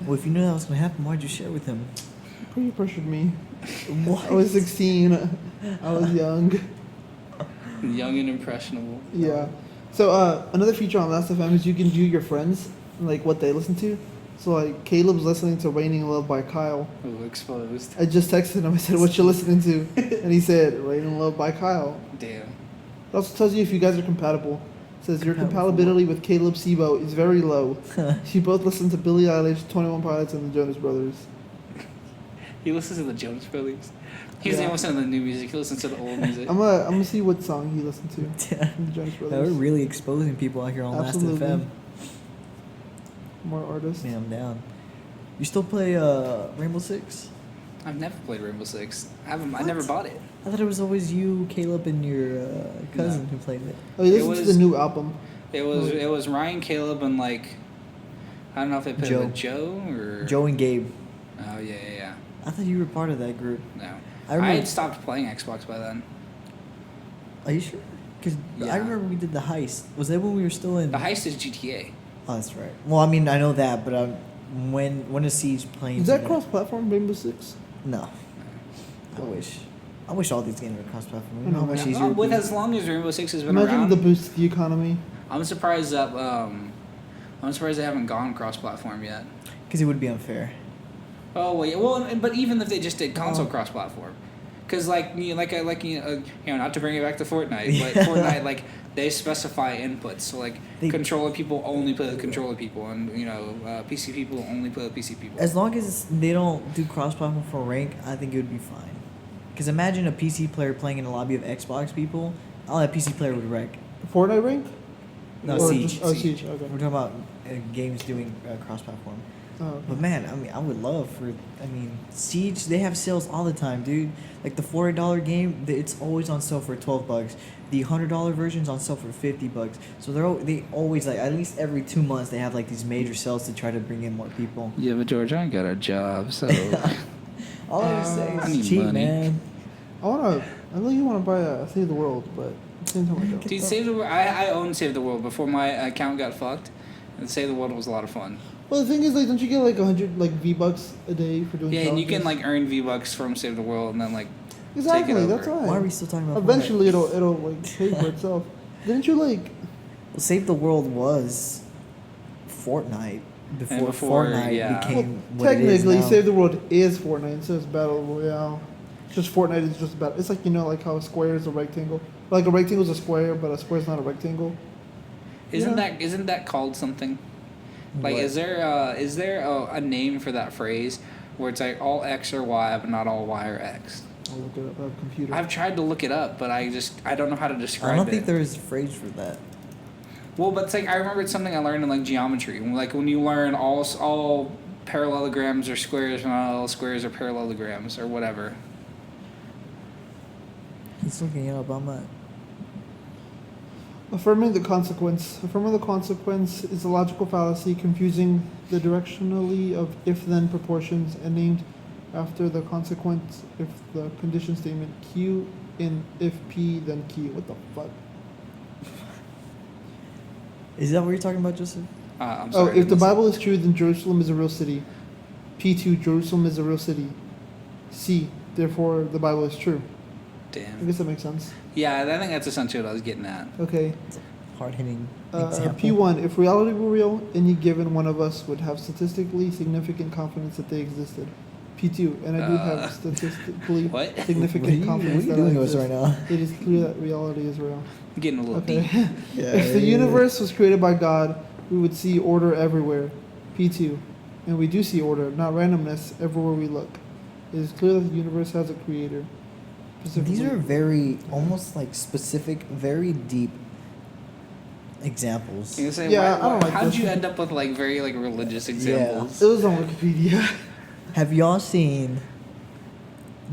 Well, if you knew that was gonna happen, why'd you share with him? Pretty pressured me. What? I was 16. I was young. Young and impressionable. Yeah. So another feature on Last FM is you can view your friends and like what they listen to. So like Caleb's listening to "Raining Love" by Kyle. Oh, exposed. I just texted him. I said, "What you listening to?" And he said, "Raining Love" by Kyle. Damn. It also tells you if you guys are compatible. It says your Compatible. compatibility with Caleb Sebo is very low. You both listen to Billie Eilish, 21 Pilots, and the Jonas Brothers. He listens to the Jonas Brothers. He doesn't Yeah. even listen to the new music. He listens to the old music. I'm gonna see what song he listened to. from the Jonas We're Brothers. really exposing people out here on Absolutely. Last FM. More artists. Man, I'm down. You still play Rainbow Six? I've never played Rainbow Six. I What? never bought it. I thought it was always you, Caleb, and your cousin No. who played it. Oh, you It listen to was- the new album. It was Ryan, Caleb, and like I don't know if they played Joe. with Joe or Joe and Gabe. Oh yeah. I thought you were part of that group. No, I I remember. had stopped playing Xbox by then. Are you sure? Because Yeah. I remember we did the heist. Was that when we were still in? The heist is GTA. Oh, that's right. Well, I mean, I know that, but when is Siege playing? Is that together? cross-platform Rainbow Six? No. I wish. I wish all these games were cross-platform. I You know how know, much man. easier. it would With be? as long as Rainbow Six has been Imagine around, the boost to the economy. I'm surprised that I'm surprised they haven't gone cross-platform yet. Because it would be unfair. Oh wait, well, but even if they just did console Oh. cross-platform, because not to bring it back to Fortnite, but Yeah. Fortnite they specify inputs. So They- controller people only play with controller people, and PC people only play with PC people. As long as they don't do cross-platform for rank, I think it would be fine. Because imagine a PC player playing in a lobby of Xbox people. All that PC player would wreck. Fortnite rank? No, Or Siege. just- oh, Siege. Okay. We're talking about games doing cross-platform. Oh, okay. But man, I mean, I would love for. I mean, Siege. They have sales all the time, dude. Like the $40 game, it's always on sale for $12. The $100 version's on sale for $50. So they always like at least every 2 months they have like these major sales to try to bring in more people. Yeah, but George, I ain't got a job, so All I'm saying I is need cheap, money. man. I really want to buy Save the World, but at the same time I don't. dude, Save the World. I own Save the World before my account got fucked, and Save the World was a lot of fun. Well, the thing is, like, don't you get like 100 like V-Bucks a day for doing? Yeah, and you can challenges? earn V-Bucks from Save the World, and then Exactly, take it that's over. right. Why are we still talking about? Eventually, Fortnite? it'll like pay for itself. Didn't you like? Well, Save the World was Fortnite before, before, Fortnite yeah. became what it is Technically, now. Save the World is Fortnite, so it's Battle Royale. Just Fortnite is just about. It's like like how a square is a rectangle. Like a rectangle is a square, but a square is not a rectangle. Isn't Yeah. that called something? Like, What? is there a name for that phrase where it's like all X are Y, but not all Y are X? I'll look it up on a computer. I've tried to look it up, but I don't know how to describe it. I don't think there is a phrase for that. Well, but it's like I remember it's something I learned in like geometry. Like when you learn all parallelograms are squares, and not all squares are parallelograms, or whatever. He's looking it up. I'm not. Affirming the consequence. Affirming the consequence is a logical fallacy confusing the directionally of if-then proportions and named after the consequence if the condition statement Q in if P then Q. What the fuck? Is that what you're talking about, Joseph? I'm Oh, sorry. if the Bible is true, then Jerusalem is a real city. P2, Jerusalem is a real city. C, therefore the Bible is true. I Damn. guess that makes sense. Yeah, I think that's essentially what I was getting at. Okay. Hard hitting example. P1, if reality were real, any given one of us would have statistically significant confidence that they existed. P2, and I do have statistically What? significant confidence what are that you doing I to us exist. right now? It is clear that reality is real. I'm getting a little Okay. deep. Yeah, If the yeah, yeah. universe was created by God, we would see order everywhere. P2, and we do see order, not randomness, everywhere we look. It is clear that the universe has a creator. These Specifically- are very, almost like specific, very deep examples. You say, Yeah, I don't like how'd this. you end up with like very like religious examples? It was on Wikipedia. Have y'all seen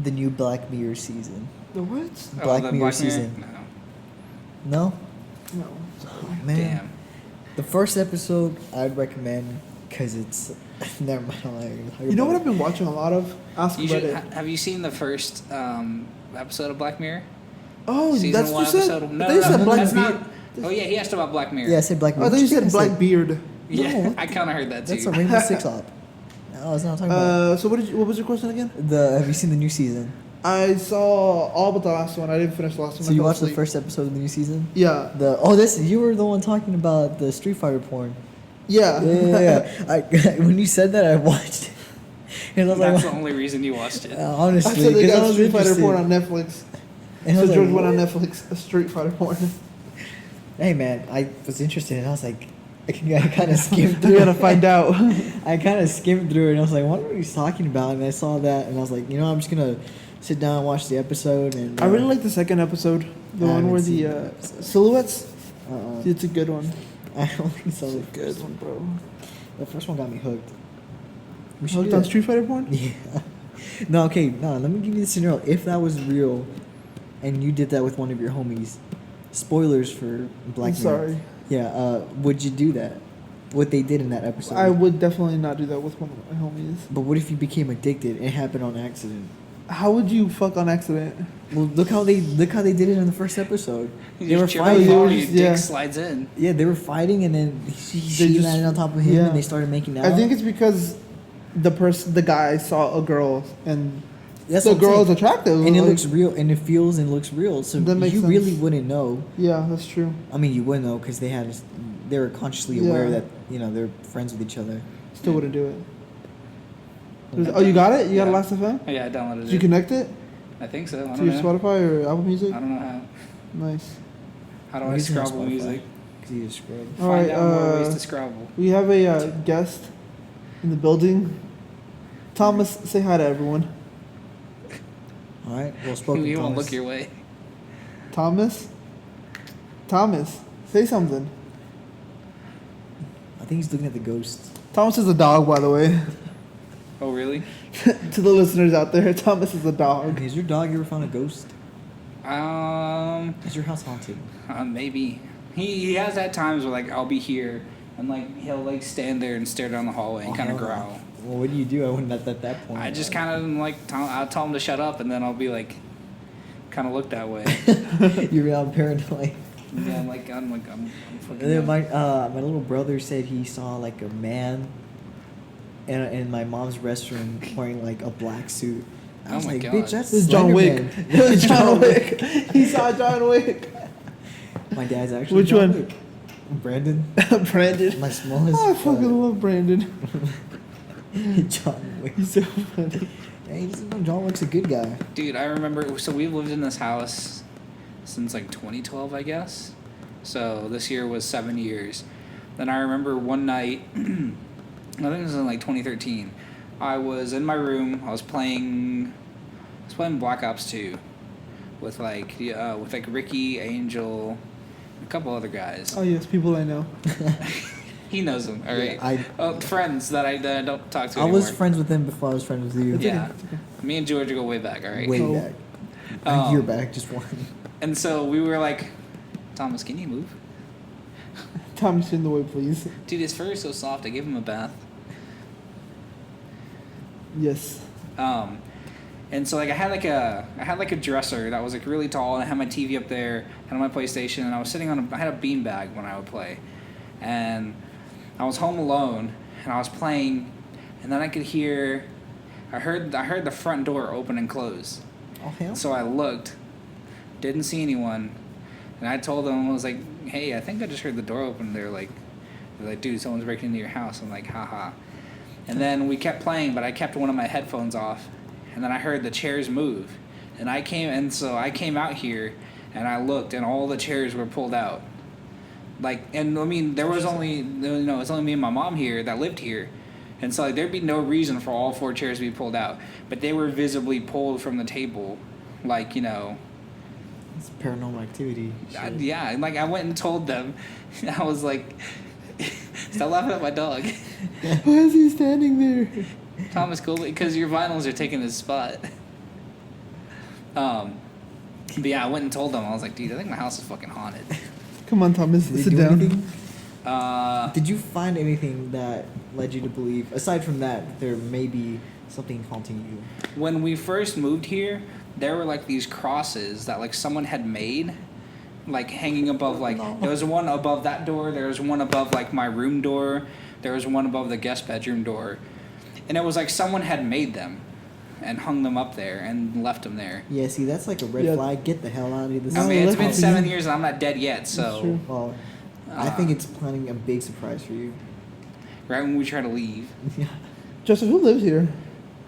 the new Black Mirror season? The what? Oh, Black the Mirror season. No. No? No. Oh, man. Damn. The first episode I'd recommend because it's never mind. I'm not even talk You know about what it. I've been watching a lot of? Ask You should, Reddit. have you seen the first episode of Black Mirror? Oh, Season that's one what you said. episode. I No, thought you no, said no, Black that's Beard. not. Oh yeah, he asked about Black Mirror. Yeah, I said Black I Mirror. thought you What said think I Black Beard. Yeah, No. I kind of heard that too. That's a Rainbow Six op. No, I was not talking about. So what was your question again? Have you seen the new season? I saw all but the last one. I didn't finish the last one. So I you fell watched the asleep. first episode of the new season? Yeah. You were the one talking about the Street Fighter porn. Yeah. Yeah. When you said that, I watched it. And I was That's like, the only reason you watched it. honestly, I said they 'cause I got was Street Fighter interested. porn on Netflix. And I So was George like, went on Netflix, a Street Fighter porn. hey man, I was interested, and I was like, I kind of skimmed We through. gotta find out. I kind of skimmed through it, and I was like, I wonder what he's talking about. And I saw that, and I was like, I'm just gonna sit down and watch the episode. And I really like the second episode, the I one haven't where seen the that episode. silhouettes. Uh-uh. It's a good one. I don't think so. It's a good one, bro. The first one got me hooked. We should Hooked do on that. Street Fighter porn? Yeah. No, okay, no. Let me give you the scenario. If that was real, and you did that with one of your homies, spoilers for Black I'm Mirror. sorry. Yeah. Would you do that? What they did in that episode. I would definitely not do that with one of my homies. But what if you became addicted and it happened on accident? How would you fuck on accident? Well, look how they did it in the first episode. You They were just chip on fighting. the ball, They were your just- dick yeah. slides in. Yeah, they were fighting, and then she They just- landed on top of him, yeah. and they started making out. I think it's because the guy saw a girl and That's the what I'm saying. girl's attractive. and it like- looks real, and it feels and looks real. So That makes you sense. really wouldn't know. Yeah, that's true. I mean, you wouldn't know because they were consciously aware Yeah. that they're friends with each other. Still wouldn't do it. Oh, you got it? You got Yeah. Last FM? Oh, yeah, I downloaded Did you it. connect it I think so. I to don't your know. Spotify or Apple Music? I don't know how. Nice. How do I'm I using it on Scrabble Spotify. music? 'Cause you just scroll. All Find right, out more ways to Scrabble. We have a guest in the building. Thomas, say hi to everyone. All right, well spoken. You won't Thomas. look your way. Thomas? Thomas, say something. I think he's looking at the ghost. Thomas is a dog, by the way. Oh, really? To the listeners out there, Thomas is a dog. Has your dog ever found a ghost? Is your house haunted? Maybe. He has had times where like I'll be here and like he'll like stand there and stare down the hallway and Oh, kind of hell no. growl. Well, what do you do? I wouldn't at that point. I just kind of like I'll tell him to shut up and then I'll be like, kind of look that way. You're real paranoid. Yeah, I'm fucking. And then my little brother said he saw like a man in my mom's restroom wearing like a black suit. I Oh was my like, God. bitch, that's This is John Wick. Slenderman." This is John Wick. He saw John Wick. My dad's actually Which John one? Wick. Brandon. Brandon. My smallest. I fucking love Brandon. John Wick. He's so funny. Yeah, he doesn't know John Wick's a good guy. Dude, I remember. So we've lived in this house since like 2012, I guess. So this year was 7 years, Then I remember one night, I think this was in like 2013. I was in my room. I was playing Black Ops 2 with like Ricky, Angel, a couple other guys. Oh yes, people I know. He knows them. All right. Yeah, friends that I don't talk to I anymore. was friends with him before I was friends with you. It's Yeah. okay, it's okay. Me and George go way back. All right. Way Oh. back. A year back, just one. And so we were like, Thomas, can you move? Tommy, sit in the way, please. Dude, his fur is so soft. I gave him a bath. Yes. And so like I had like a dresser that was like really tall, and I had my TV up there and my PlayStation, and I was sitting I had a beanbag when I would play, and I was home alone and I was playing, and then I heard the front door open and close. Oh hell. So I looked, didn't see anyone, and I told them, I was like, hey, I think I just heard the door open. They're like, dude, someone's breaking into your house. I'm like, haha. And then we kept playing, but I kept one of my headphones off, and then I heard the chairs move, and I came out here, and I looked, and all the chairs were pulled out. Like, and I mean, it's only me and my mom here that lived here, and so like, there'd be no reason for all 4 chairs to be pulled out, but they were visibly pulled from the table, like, you know. It's paranormal activity. Yeah, and like I went and told them, I was like, stop laughing at my dog. Why is he standing there? Thomas Colby, because your vinyls are taking his spot. But yeah, I went and told them. I was like, dude, I think my house is fucking haunted. Come on, Thomas, Did sit you do down. anything? Did you find anything that led you to believe, aside from that, there may be something haunting you? When we first moved here, there were like these crosses that like someone had made, like hanging above, like there was one above that door, there was one above like my room door, there was one above the guest bedroom door, and it was like someone had made them and hung them up there and left them there. Yeah, see, that's like a red Yeah. flag. Get the hell out of this. I mean, it's been that's 7 true. years and I'm not dead yet, That's so true. Well, I think it's planning a big surprise for you. right when we try to leave, Yeah. Joseph, who lives here?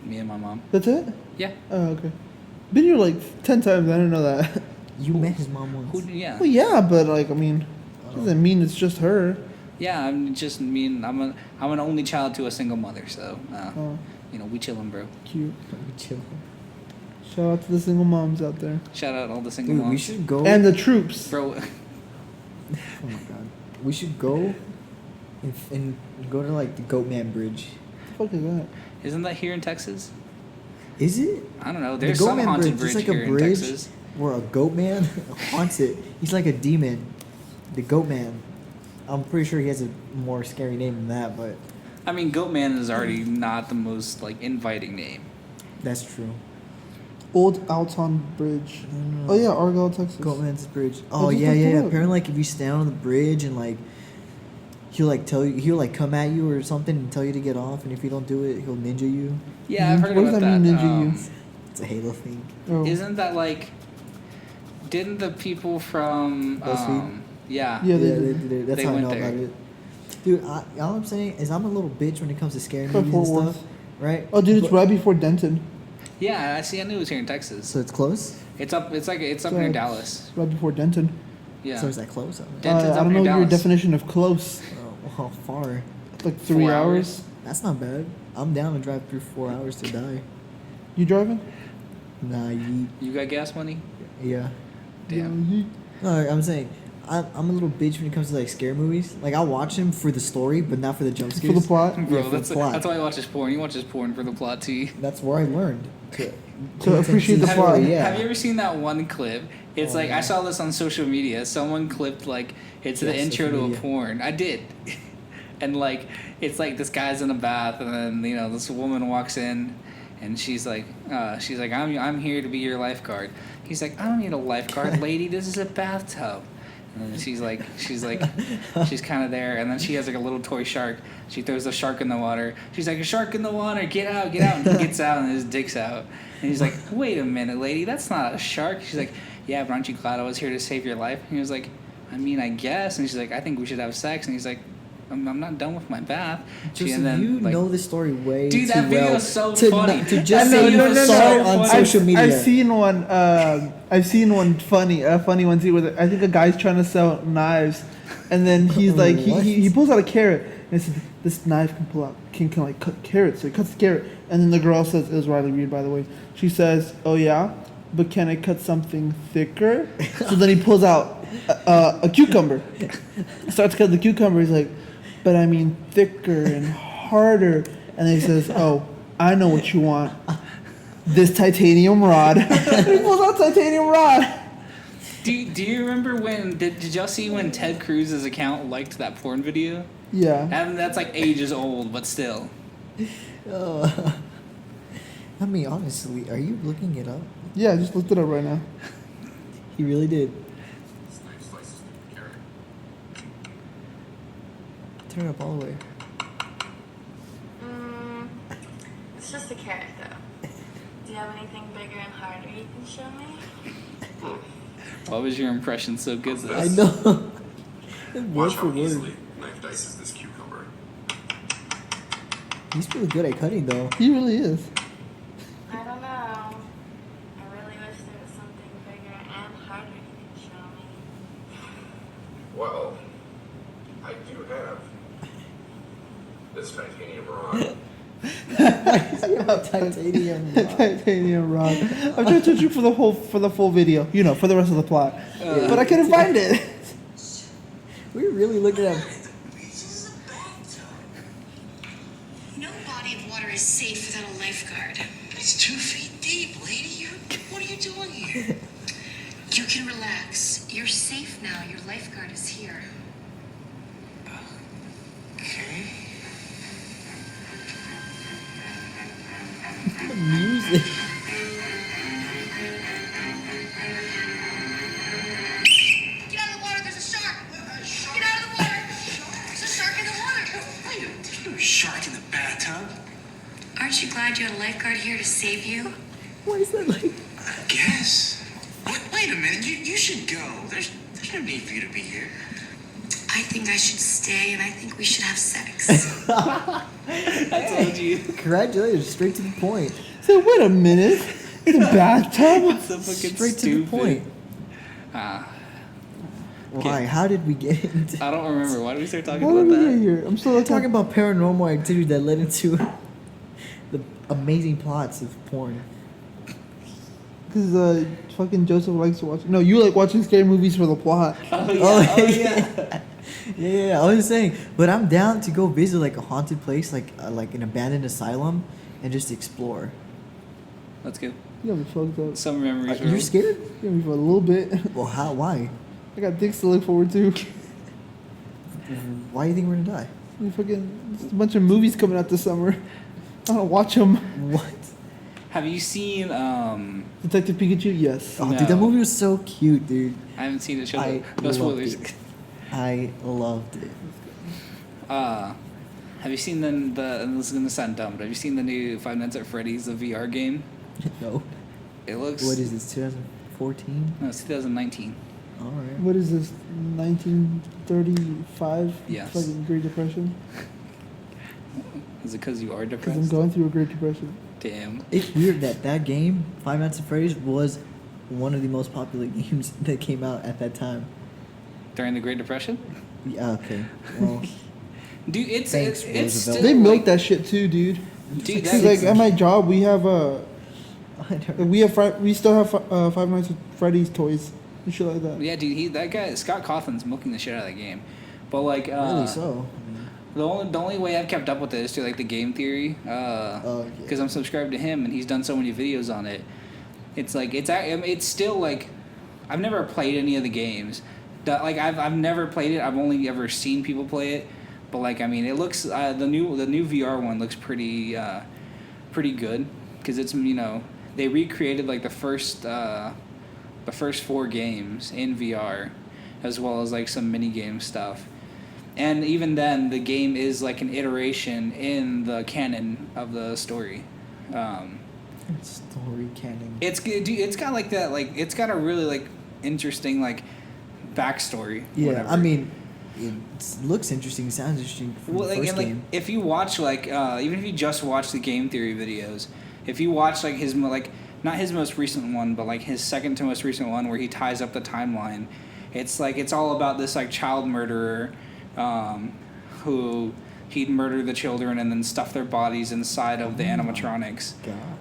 me and my mom. That's it? Yeah. Oh, okay. Been here like 10 times. I didn't know that. You met his mom once. Who? Yeah. Well, yeah, but like, I mean, doesn't mean it's just her. Yeah, I'm just I'm an only child to a single mother, so Oh, you know, we chillin', bro. cute. Chill. Shout out to the single moms out there. Shout out all the single Dude, moms. we should go. And the troops. Bro, Oh my god. We should go and go to like the Goatman Bridge. What the fuck is that? isn't that here in Texas? Is it? I don't know. The There's some Goatman haunted Bridge, bridge it's like here a in bridge Texas. where a goat man haunts it. He's like a demon. The Goat Man. I'm pretty sure he has a more scary name than that, but I mean, Goatman is already not the most like inviting name. that's true. Old Alton Bridge. Mm. Oh yeah, Argyle, Texas. Goatman's bridge. Oh just yeah, looked yeah, it yeah. up. Apparently, like if you stand on the bridge and like he'll like tell you, he'll like come at you or something and tell you to get off, and if you don't do it, he'll ninja you. Yeah, I've heard What about does that mean, that. ninja you? It's a Halo thing. Oh. Isn't that like? Didn't the people from BuzzFeed? Yeah, yeah. they they did. did it. That's They how I went know there. about it. Dude, all I'm saying is I'm a little bitch when it comes to scary By movies and Fort Worth. stuff, right? Oh, dude, it's But- right before Denton. Yeah, I see. I knew it was here in Texas. So it's close. It's up. It's like it's up So near it's Dallas. Right before Denton. Yeah. So is that close? Denton's I up don't near know your Dallas. definition of close. How far? Like 3 4 hours. That's not bad. I'm down to drive through 4 hours to die. You driving? Nah, You got gas money? yeah. Damn. Yeah, No, I'm saying I'm a little bitch when it comes to like scare movies. Like I watch them for the story, but not for the jump For scares. the plot. Yeah, Bro, for the that's plot. why he watches porn. He watches porn for the plot too. That's where I learned to appreciate the Have, plot. Yeah. have you ever seen that one clip? It's Oh, like yeah. I saw this on social media. Someone clipped like it's the Yes, intro social to a media. porn. I did, and like it's like this guy's in a bath, and then you know this woman walks in, and she's like I'm here to be your lifeguard. He's like, I don't need a lifeguard, lady. This is a bathtub. And then she's kind of there, and then she has like a little toy shark. She throws the shark in the water. She's like, a shark in the water, get out, get out. And he gets out, and his dick's out. And he's like, wait a minute, lady, that's not a shark. She's like, yeah, but aren't you glad I was here to save your life? And he was like, I mean, I guess. And she's like, I think we should have sex. And he's like, I'm not done with my bath. Joseph, And then, you like, know this story way Dude, too that video well is so to funny. not- to I just know, say you you know, no, saw no, it on no. social media. I've seen one. I've seen one funny one too. Where I think a guy's trying to sell knives And then he's like, What? he pulls out a carrot and he says, this knife can like cut carrots. So he cuts the carrot. And then the girl says, it was Riley Reid, by the way. She says, oh yeah, but can I cut something thicker? So then he pulls out a cucumber. Starts cutting the cucumber. He's like, but I mean thicker and harder. And then he says, oh, I know what you want. This titanium rod. And he pulls out titanium rod. Do you remember when did y'all see when Ted Cruz's account liked that porn video? Yeah. And that's like ages old, but still. I mean, honestly, are you looking it up? Yeah, I just looked it up right now. He really did. Turn it up all the way. It's just a carrot, though. Do you have anything bigger and harder you can show me? Why was your impression so good though? I know. Word Watch for how easily word. knife dices this cucumber. He's really good at cutting, though. He really is. I don't know. I really wish there was something bigger and harder you could show me. Well, I do have this titanium rod. Titanium. Titanium rod. I'm trying to touch you for the full video. You know, for the rest of the plot. But I couldn't find it. We really looking at. This is a bathtub. No body of water is safe without a lifeguard. It's 2 feet deep, lady. What are you doing here? You can relax. You're safe now. Your lifeguard is here. Okay. Music. Get out of the water. There's a shark. Get out of the water. There's a shark in the water. Wait, there's no shark in the bathtub. Aren't you glad you had a lifeguard here to save you? Why is that like? I guess. Wait a minute. You should go. There's no need for you to be here. I think I should stay, and I think we should have sex. I told you. Congratulations, straight to the point. So wait a minute. In the bathtub? It's so fucking Straight stupid. to the point. Ah, Why? How did we get into? I don't remember. Why did we start talking Why did about we get that? here? I'm still We're talking about paranormal activity that led into the amazing plots of porn. Because fucking Joseph likes to watch. No, you like watching scary movies for the plot. Oh yeah. Yeah, I was just saying, but I'm down to go visit like a haunted place, like an abandoned asylum, and just explore. Let's go. You got me fucked up. Some memories. You're scared? You got me for a little bit. Well, how? Why? I got dicks to look forward to. Why do you think we're gonna die? There's a bunch of movies coming out this summer. I don't watch them. What? Have you seen? Detective Pikachu? Yes. Oh, dude, that No. movie was so cute, dude. I haven't seen it. Show I no loved spoilers. it. I loved it. Have you seen and this is gonna sound dumb, but have you seen the new Five Nights at Freddy's the VR game? No. It looks. What is this? 2014? No, it's 2019. All right. What is this? 1935? Yes. Fucking Great Depression? Is it because you are Because depressed? I'm going through a Great Depression. Damn. It's weird that game, Five Nights at Freddy's, was one of the most popular games that came out at that time. During the Great Depression? Yeah. Okay. Well, Dude, it's Thanks, it's Roosevelt. still They milk like, that shit too, dude. Dude, Because that, like at my job, we have we still have Five Nights at Freddy's toys and shit like that. yeah, dude, that guy Scott Cawthon's milking the shit out of that game. But like, really so. I mean, the only way I've kept up with it is through like the game theory, yeah. because I'm subscribed to him and he's done so many videos on it. It's like it's still like, I've never played any of the games. Like I've never played it. I've only ever seen people play it. But like, I mean, it looks the new VR one looks pretty good, because it's, you know, they recreated like the first 4 games in VR, as well as like some mini game stuff. And even then, the game is like an iteration in the canon of the story. Story canon. It's got like that, like it's got a really like interesting like backstory. Yeah, whatever. I mean, it looks interesting. Sounds interesting from Well, the like, first and, like game. if you watch like even if you just watch the game theory videos, if you watch like his like not his most recent one, but like his second to most recent one where he ties up the timeline, It's all about this like child murderer, who he'd murder the children and then stuff their bodies inside of the animatronics.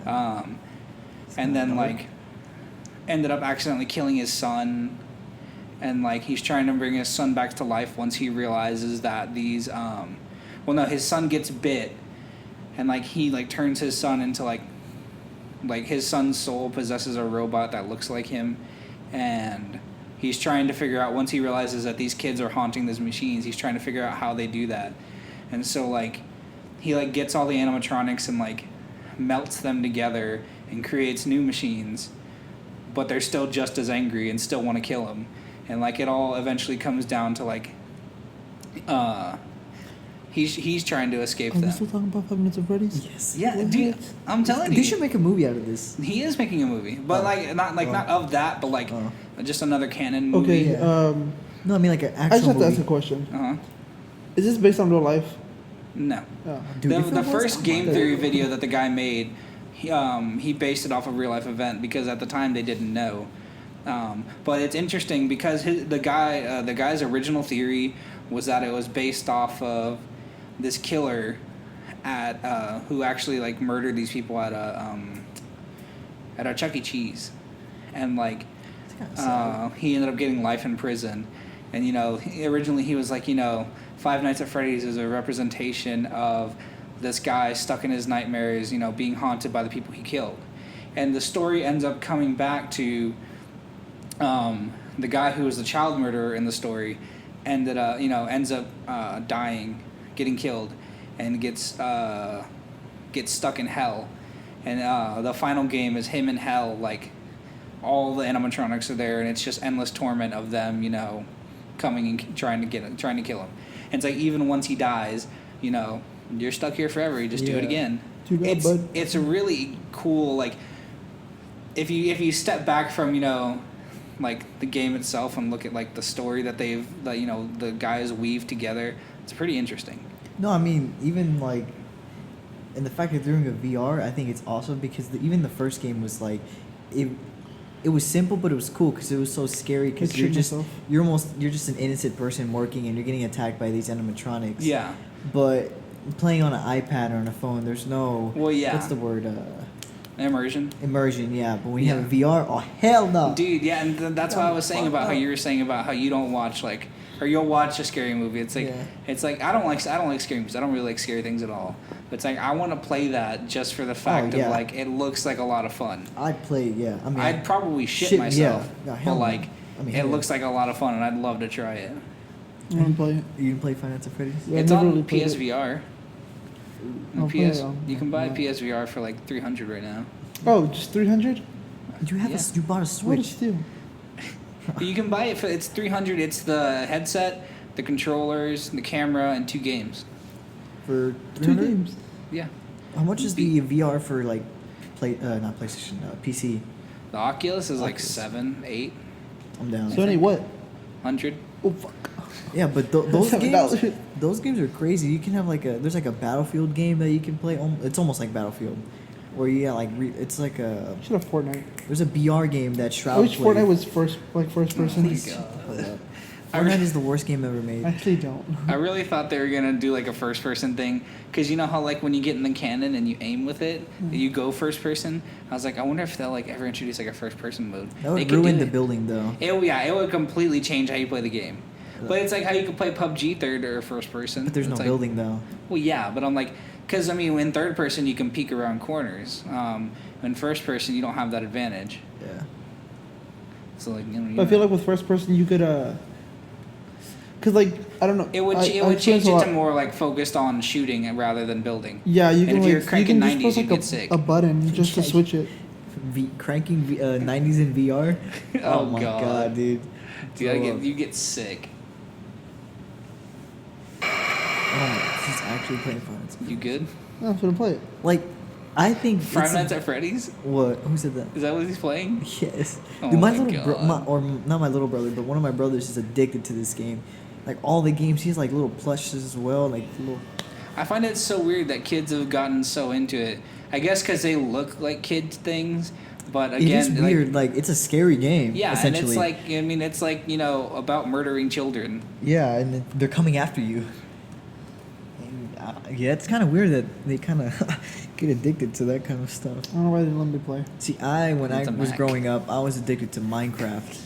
God. And then like ended up accidentally killing his son, and like he's trying to bring his son back to life once he realizes that these his son gets bit, and like he like turns his son into like his son's soul possesses a robot that looks like him, and he's trying to figure out, once he realizes that these kids are haunting these machines, he's trying to figure out how they do that. And so like he like gets all the animatronics and like melts them together and creates new machines, but they're still just as angry and still want to kill him. And like it all eventually comes down to like he's trying to escape Are we them. still talking about 5 Minutes of Freddy's? Yes. Yeah, dude, I'm telling you. They should make a movie out of this. He is making a movie, but not of that, but like just another canon movie. Okay. Yeah. No, I mean like an I just actual have to ask movie. a question. Uh-huh. Is this based on real life? No. Oh. Dude, if it The was, first oh my game God. theory video that the guy made, he based it off a real life event because at the time they didn't know. But it's interesting because the guy's original theory was that it was based off of this killer who actually like murdered these people at a Chuck E. Cheese, and like he ended up getting life in prison. And originally he was like, Five Nights at Freddy's is a representation of this guy stuck in his nightmares, being haunted by the people he killed. And the story ends up coming back to the guy who was the child murderer in the story ends up dying, getting killed, and gets stuck in hell. And the final game is him in hell, like all the animatronics are there, and it's just endless torment of them, coming and trying to kill him. And it's like even once he dies, you're stuck here forever. You just do it again. Too bad, bud. It's a really cool, like, if you step back from like the game itself and look at like the story that the guys weave together, it's pretty interesting. No, I mean even like, and the fact that they're doing a VR, I think it's awesome because even the first game was like, it was simple, but it was cool because it was so scary because you're just an innocent person working and you're getting attacked by these animatronics. Yeah. But playing on an iPad or on a phone, there's no. Well, yeah. What's the word? Immersion. Immersion, yeah. But when you have a VR, oh hell no. Dude, yeah, and that's why I was saying about how you were saying about how you don't watch or you'll watch a scary movie. It's like it's like I don't like scary movies. I don't really like scary things at all. But it's like I want to play that just for the fact of like it looks like a lot of fun. I'd play, yeah. I mean, I'd probably shit myself, yeah. but like it hell looks like a lot of fun, and I'd love to try it. I want to play it. You can play Five Nights at Freddy's? Yeah, It's I've never on really played it. PSVR. I'll play it on- You can buy on- PSVR for like $300 right now. Oh, just 300? You have Yeah. you bought a What a Switch. steal. You can buy it for it's $300. It's the headset, the controllers, the camera, and 2 games. For 2 300? games. Yeah. How much is the VR for like not PlayStation, PC? The Oculus is like Oculus. 7, 8, I'm down. So, any what? 100. Oh, fuck. Yeah, but those $7. games, those games are crazy. You can have there's like a Battlefield game that you can play. It's almost like Battlefield, where you get it's like a. Should have Fortnite. There's a BR game that Shroud. I wish played. Fortnite was first person. Please shut up. Fortnite is the worst game ever made. I actually don't. I really thought they were gonna do like a first person thing, cause you know how like when you get in the cannon and you aim with it, you go first person. I was like, I wonder if they'll like ever introduce like a first person mode. That would They could ruin do the it. building though. It would completely change how you play the game. But it's like how you can play PUBG third or first person. But there's no It's like, building though. Well, yeah, but I'm like, because I mean, in third person you can peek around corners. In first person you don't have that advantage. Yeah. So like, But I feel like with first person you could cause like I don't know. it would I change experienced a it lot- to more like focused on shooting rather than building. Yeah, you And can if like you're you cranking can just 90s, press you like get sick. a button just to Yeah. switch it. Cranking 90s in VR. Oh, my God. god, dude. Dude, you get sick. Oh, he's actually playing Five Nights. You good? I'm gonna play it. Like, I think Five it's- Nights at Freddy's? What? Who said that? Is that what he's playing? Yes. Oh Dude, my my little God. or not my little brother, but one of my brothers is addicted to this game. Like all the games, he has like little plushes as well, like little. I find it so weird that kids have gotten so into it. I guess because they look like kid things, But It is again, weird. Like, it's a scary game. yeah, and essentially. it's like, I mean, it's like, you know, about murdering children. Yeah, and they're coming after you. And, yeah, it's kind of weird that they kind of get addicted to that kind of stuff. I don't know why they didn't let me play. See, when It's I a was Mac. growing up, I was addicted to Minecraft,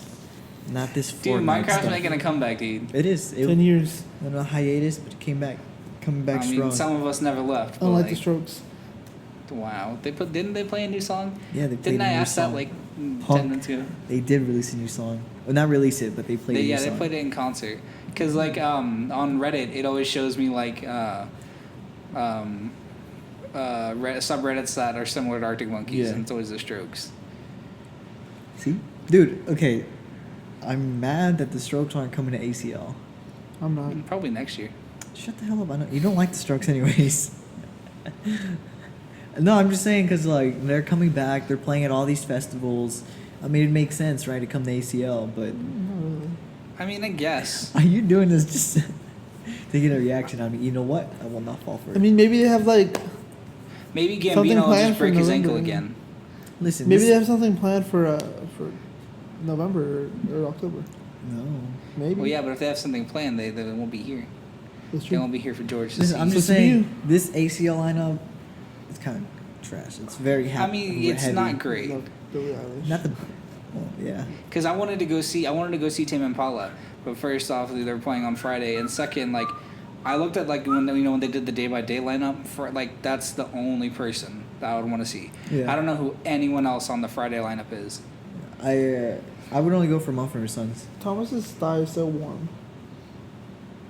not this Dude, Fortnite Minecraft's stuff. making a comeback, dude. It is. It 10 years. went on a hiatus, but it came back, coming back I mean, strong. some of us never left. I But don't like like, the Strokes. wow, didn't they play a new song? Yeah, they played Didn't a I new ask song. that like 10 Punk. minutes ago? They did release a new song. Well, not release it, but they played a new Yeah, song. they played it in concert. Cause like on Reddit, it always shows me like subreddits that are similar to Arctic Monkeys, Yeah. and it's always the Strokes. See? Dude, okay. I'm mad that the Strokes aren't coming to ACL. I'm not. Probably next year. Shut the hell up. I know you don't like the Strokes anyways. No, I'm just saying because, like, they're coming back. They're playing at all these festivals. I mean, it makes sense, right, to come to ACL, but Not really. I mean, I guess. are you doing this just to get a reaction out of me? You know what? I will not fall for it. I mean, maybe they have like Maybe Something Gambino will planned just for break his ankle November. again. Listen, maybe this- they have something planned for November or October. No. Maybe. Well, yeah, but if they have something planned, they won't be here. That's They true. won't be here for George to Listen, see. I'm just So to saying, you- this ACL lineup is kind of trash. It's very I mean, it's heavy. not great. Love Billie Eilish. Not the. Well, yeah. Because I wanted to go see Tame Impala, but first off, they were playing on Friday, and second, like, I looked at like when they did the day by day lineup for like that's the only person that I would want to see. Yeah. I don't know who anyone else on the Friday lineup is. I would only go for Mumford & Sons. Thomas's thigh is so warm.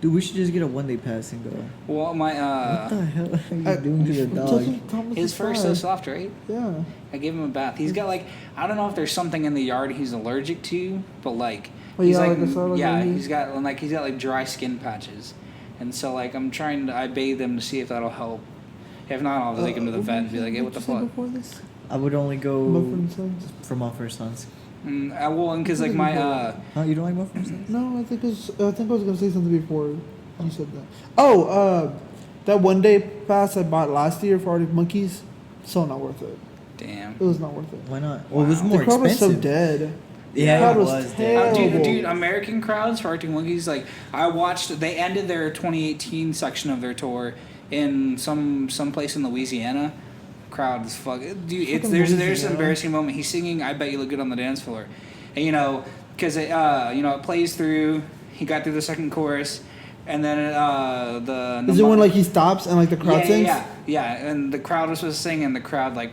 Dude, we should just get a 1-day pass and go. Well, my What the hell are you doing to the dog? Thomas's his fur's thigh. so soft, right? Yeah. I gave him a bath. He's got like I don't know if there's something in the yard he's allergic to, but like Oh, he's yeah, like like I saw it on yeah the news. he's got like dry skin patches, and so like I bathe him to see if that'll help. If not, I'll take him to the vet and be like, hey, what the fuck? Before this? I would only go Mumford & Sons? for Mumford & Sons. Well, and because like my Huh? You don't like Mumford & Sons? No, I think I was gonna say something before you said that. Oh, that 1-day pass I bought last year for Arctic Monkeys, so not worth it. damn. It was not worth it. Why not? Well, it was more The crowd was expensive. so dead. Yeah, the crowd it was was dead. terrible. Dude, American crowds for Arctic Monkeys, like I watched. They ended their 2018 section of their tour in some place in Louisiana. Crowd is fuck. Dude, it's Fucking there's an Louisiana. embarrassing moment. He's singing "I Bet You Look Good on the Dance Floor," and because it plays through. He got through the second chorus, and then the Is it when like he stops and like the crowd sings? yeah, and the crowd was supposed to sing, and the crowd like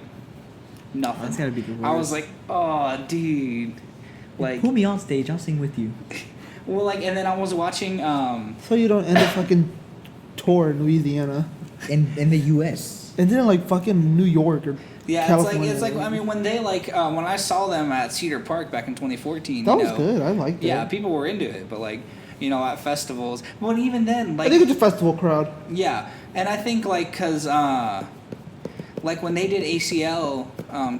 nothing. That's gotta be the I was worst. like, oh, dude, like. Put me on stage. I'll sing with you. Well, like, and then I was watching. So you don't end a fucking tour in Louisiana, In the U.S. and then like fucking New York or Yeah, California. it's like I mean when they when I saw them at Cedar Park back in 2014. that you was know, good. I liked it. Yeah, people were into it, but like at festivals. But even then, I like think it's a festival crowd. yeah, and I think like because like when they did ACL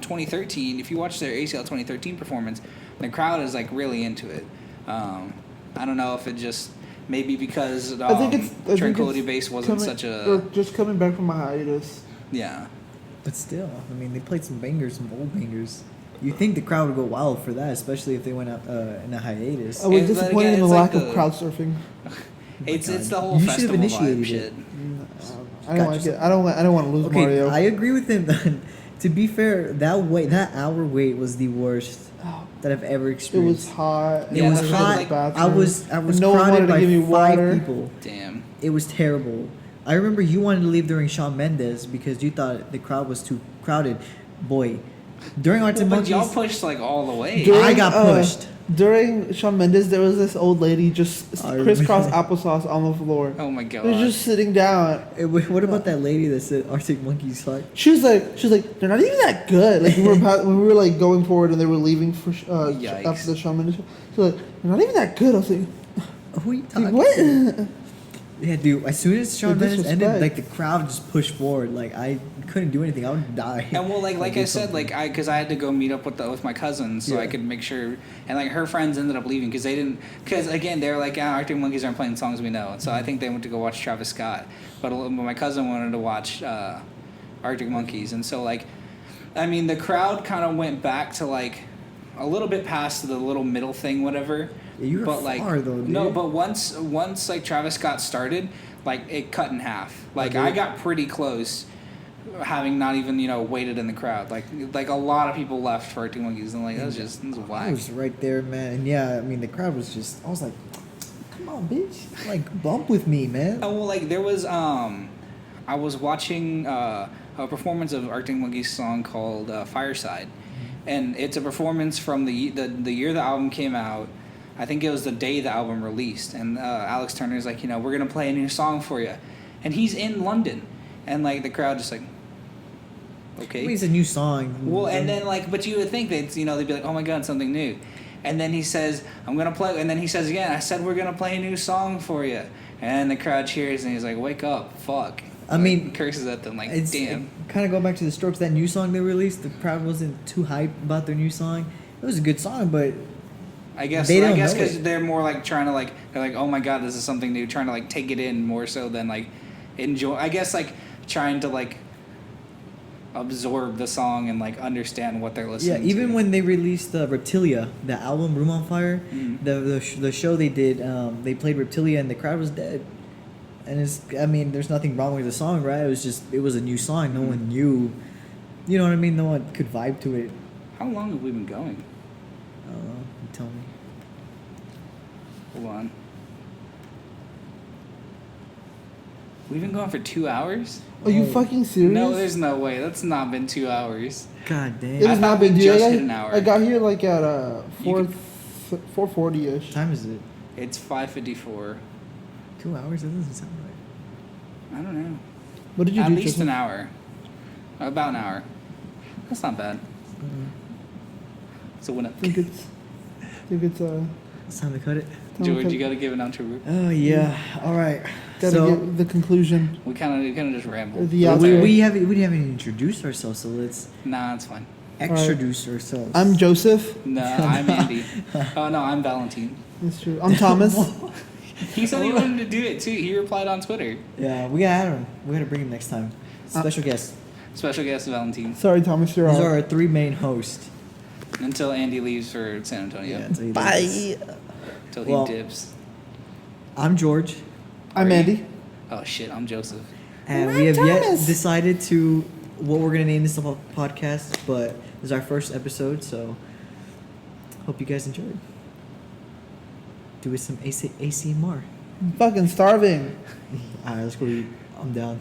2013, if you watch their ACL 2013 performance, the crowd is like really into it. I don't know if it just maybe because I think it's Tranquility Base wasn't coming, such or a just coming back from a hiatus. yeah. But still, I mean, they played some bangers, some old bangers. You think the crowd would go wild for that, especially if they went out in a hiatus. I was Yeah, but disappointed again, in the it's lack like of the- crowd surfing. It's God. the whole You should have festival vibe initiated shit. it. I don't like it. I don't want to lose Okay, Mario. I agree with him. To be fair, that hour wait was the worst that I've ever It was experienced. hot. It Yeah, was that's hot. like I was And no one crowded wanted to by give me 5 water. people. Damn. It was terrible. I remember you wanted to leave during Shawn Mendes because you thought the crowd was too crowded. Boy, during Arctic But y'all Monkeys, pushed like all the way. During, I got pushed. During Shawn Mendes, there was this old lady just I crisscross remember. applesauce on the floor. Oh my god. She was just sitting down. What about that lady that said Arctic Monkeys suck? She was like, they're not even that good. Like when we were like going forward and they were leaving for Yikes. after the Shawn Mendes show. She was like, they're not even that good. I was like, Who are you dude, talking what? to? Yeah, dude. As soon as Shawn The Mendes ended, disrespect. like the crowd just pushed forward. Like I couldn't do anything. I would die. And well, like I did said, something. like because I had to go meet up with my cousins so I Yeah. could make sure, and like her friends ended up leaving because again they were like Arctic Monkeys aren't playing songs we know, and so I think they went to go watch Travis Scott, but my cousin wanted to watch Arctic Monkeys, and so like I mean, the crowd kind of went back to like a little bit past the little middle thing, whatever. Yeah, you were but like far, though, dude. no, but once like Travis Scott started, like it cut in half. Like I got pretty close, having not even waited in the crowd. Like a lot of people left for Arctic Monkeys, and like that was whack. I was right there, man. And yeah, I mean, the crowd was just. I was like, "Come on, bitch! Like, bump with me, man." Oh well, like there was I was watching a performance of Arctic Monkeys song called Fireside, and it's a performance from the year the album came out. I think it was the day the album released, and Alex Turner's like, we're gonna play a new song for you, and he's in London, and like the crowd just like, okay. I mean, it's a new song. Well, and then but you would think they'd be like, oh my god, something new, and then he says, I'm gonna play, and then he says again, I said we're gonna play a new song for you, and the crowd cheers, and he's like, wake up, fuck. I mean, curses at them like, it's damn. Kind of go back to the Strokes. That new song they released, the crowd wasn't too hyped about their new song. It was a good song, but I guess they don't know because it. they're more like trying to they're like, oh my god, this is something new, trying to like take it in more so than like enjoy. I guess like trying to like absorb the song and like understand what they're listening to. Yeah, even when they released Reptilia, the album Room on Fire, the show they did, they played Reptilia and the crowd was dead. And there's nothing wrong with the song, right? It was a new song. No one knew, you know what I mean? No one could vibe to it. How long have we been going? I don't know. You tell me. Hold on. We've been going for 2 hours? Are you fucking serious? No, there's no way. That's not been 2 hours. God damn. It has I not thought been. we Dude, just hit an hour. I got here like at You 4:40ish. What time is it? It's 5:54. 2 hours? That doesn't sound right. I don't know. What did you At do? least Tristan? an hour. About an hour. That's not bad. So when it, Think it's It's time to cut it. George, you gotta give an outro. Group. Oh, yeah. All right. gotta So, get the conclusion. We kind of just Or rambled. the That's outro. all right. we haven't introduced ourselves, so let's Nah, it's fine. extroduce ourselves. I'm Joseph. No, I'm Andy. Oh no, I'm Valentine. That's true. I'm Thomas. He said he wanted to do it too. He replied on Twitter. Yeah, we gotta have him. We gotta bring him next time. Special guest. Special guest Valentine. Sorry, Thomas. You're These out. are our three main hosts. Until Andy leaves for San Antonio. Yeah, until he Bye. leaves. Until Well- he dips. I'm George, I'm Are you? Andy. Oh shit, I'm Joseph. and I'm we have yet Thomas. decided to what we're gonna name this podcast, but this is our first episode, so hope you guys enjoyed. Do it some ACMR. I'm fucking starving. Alright, let's go eat. I'm down.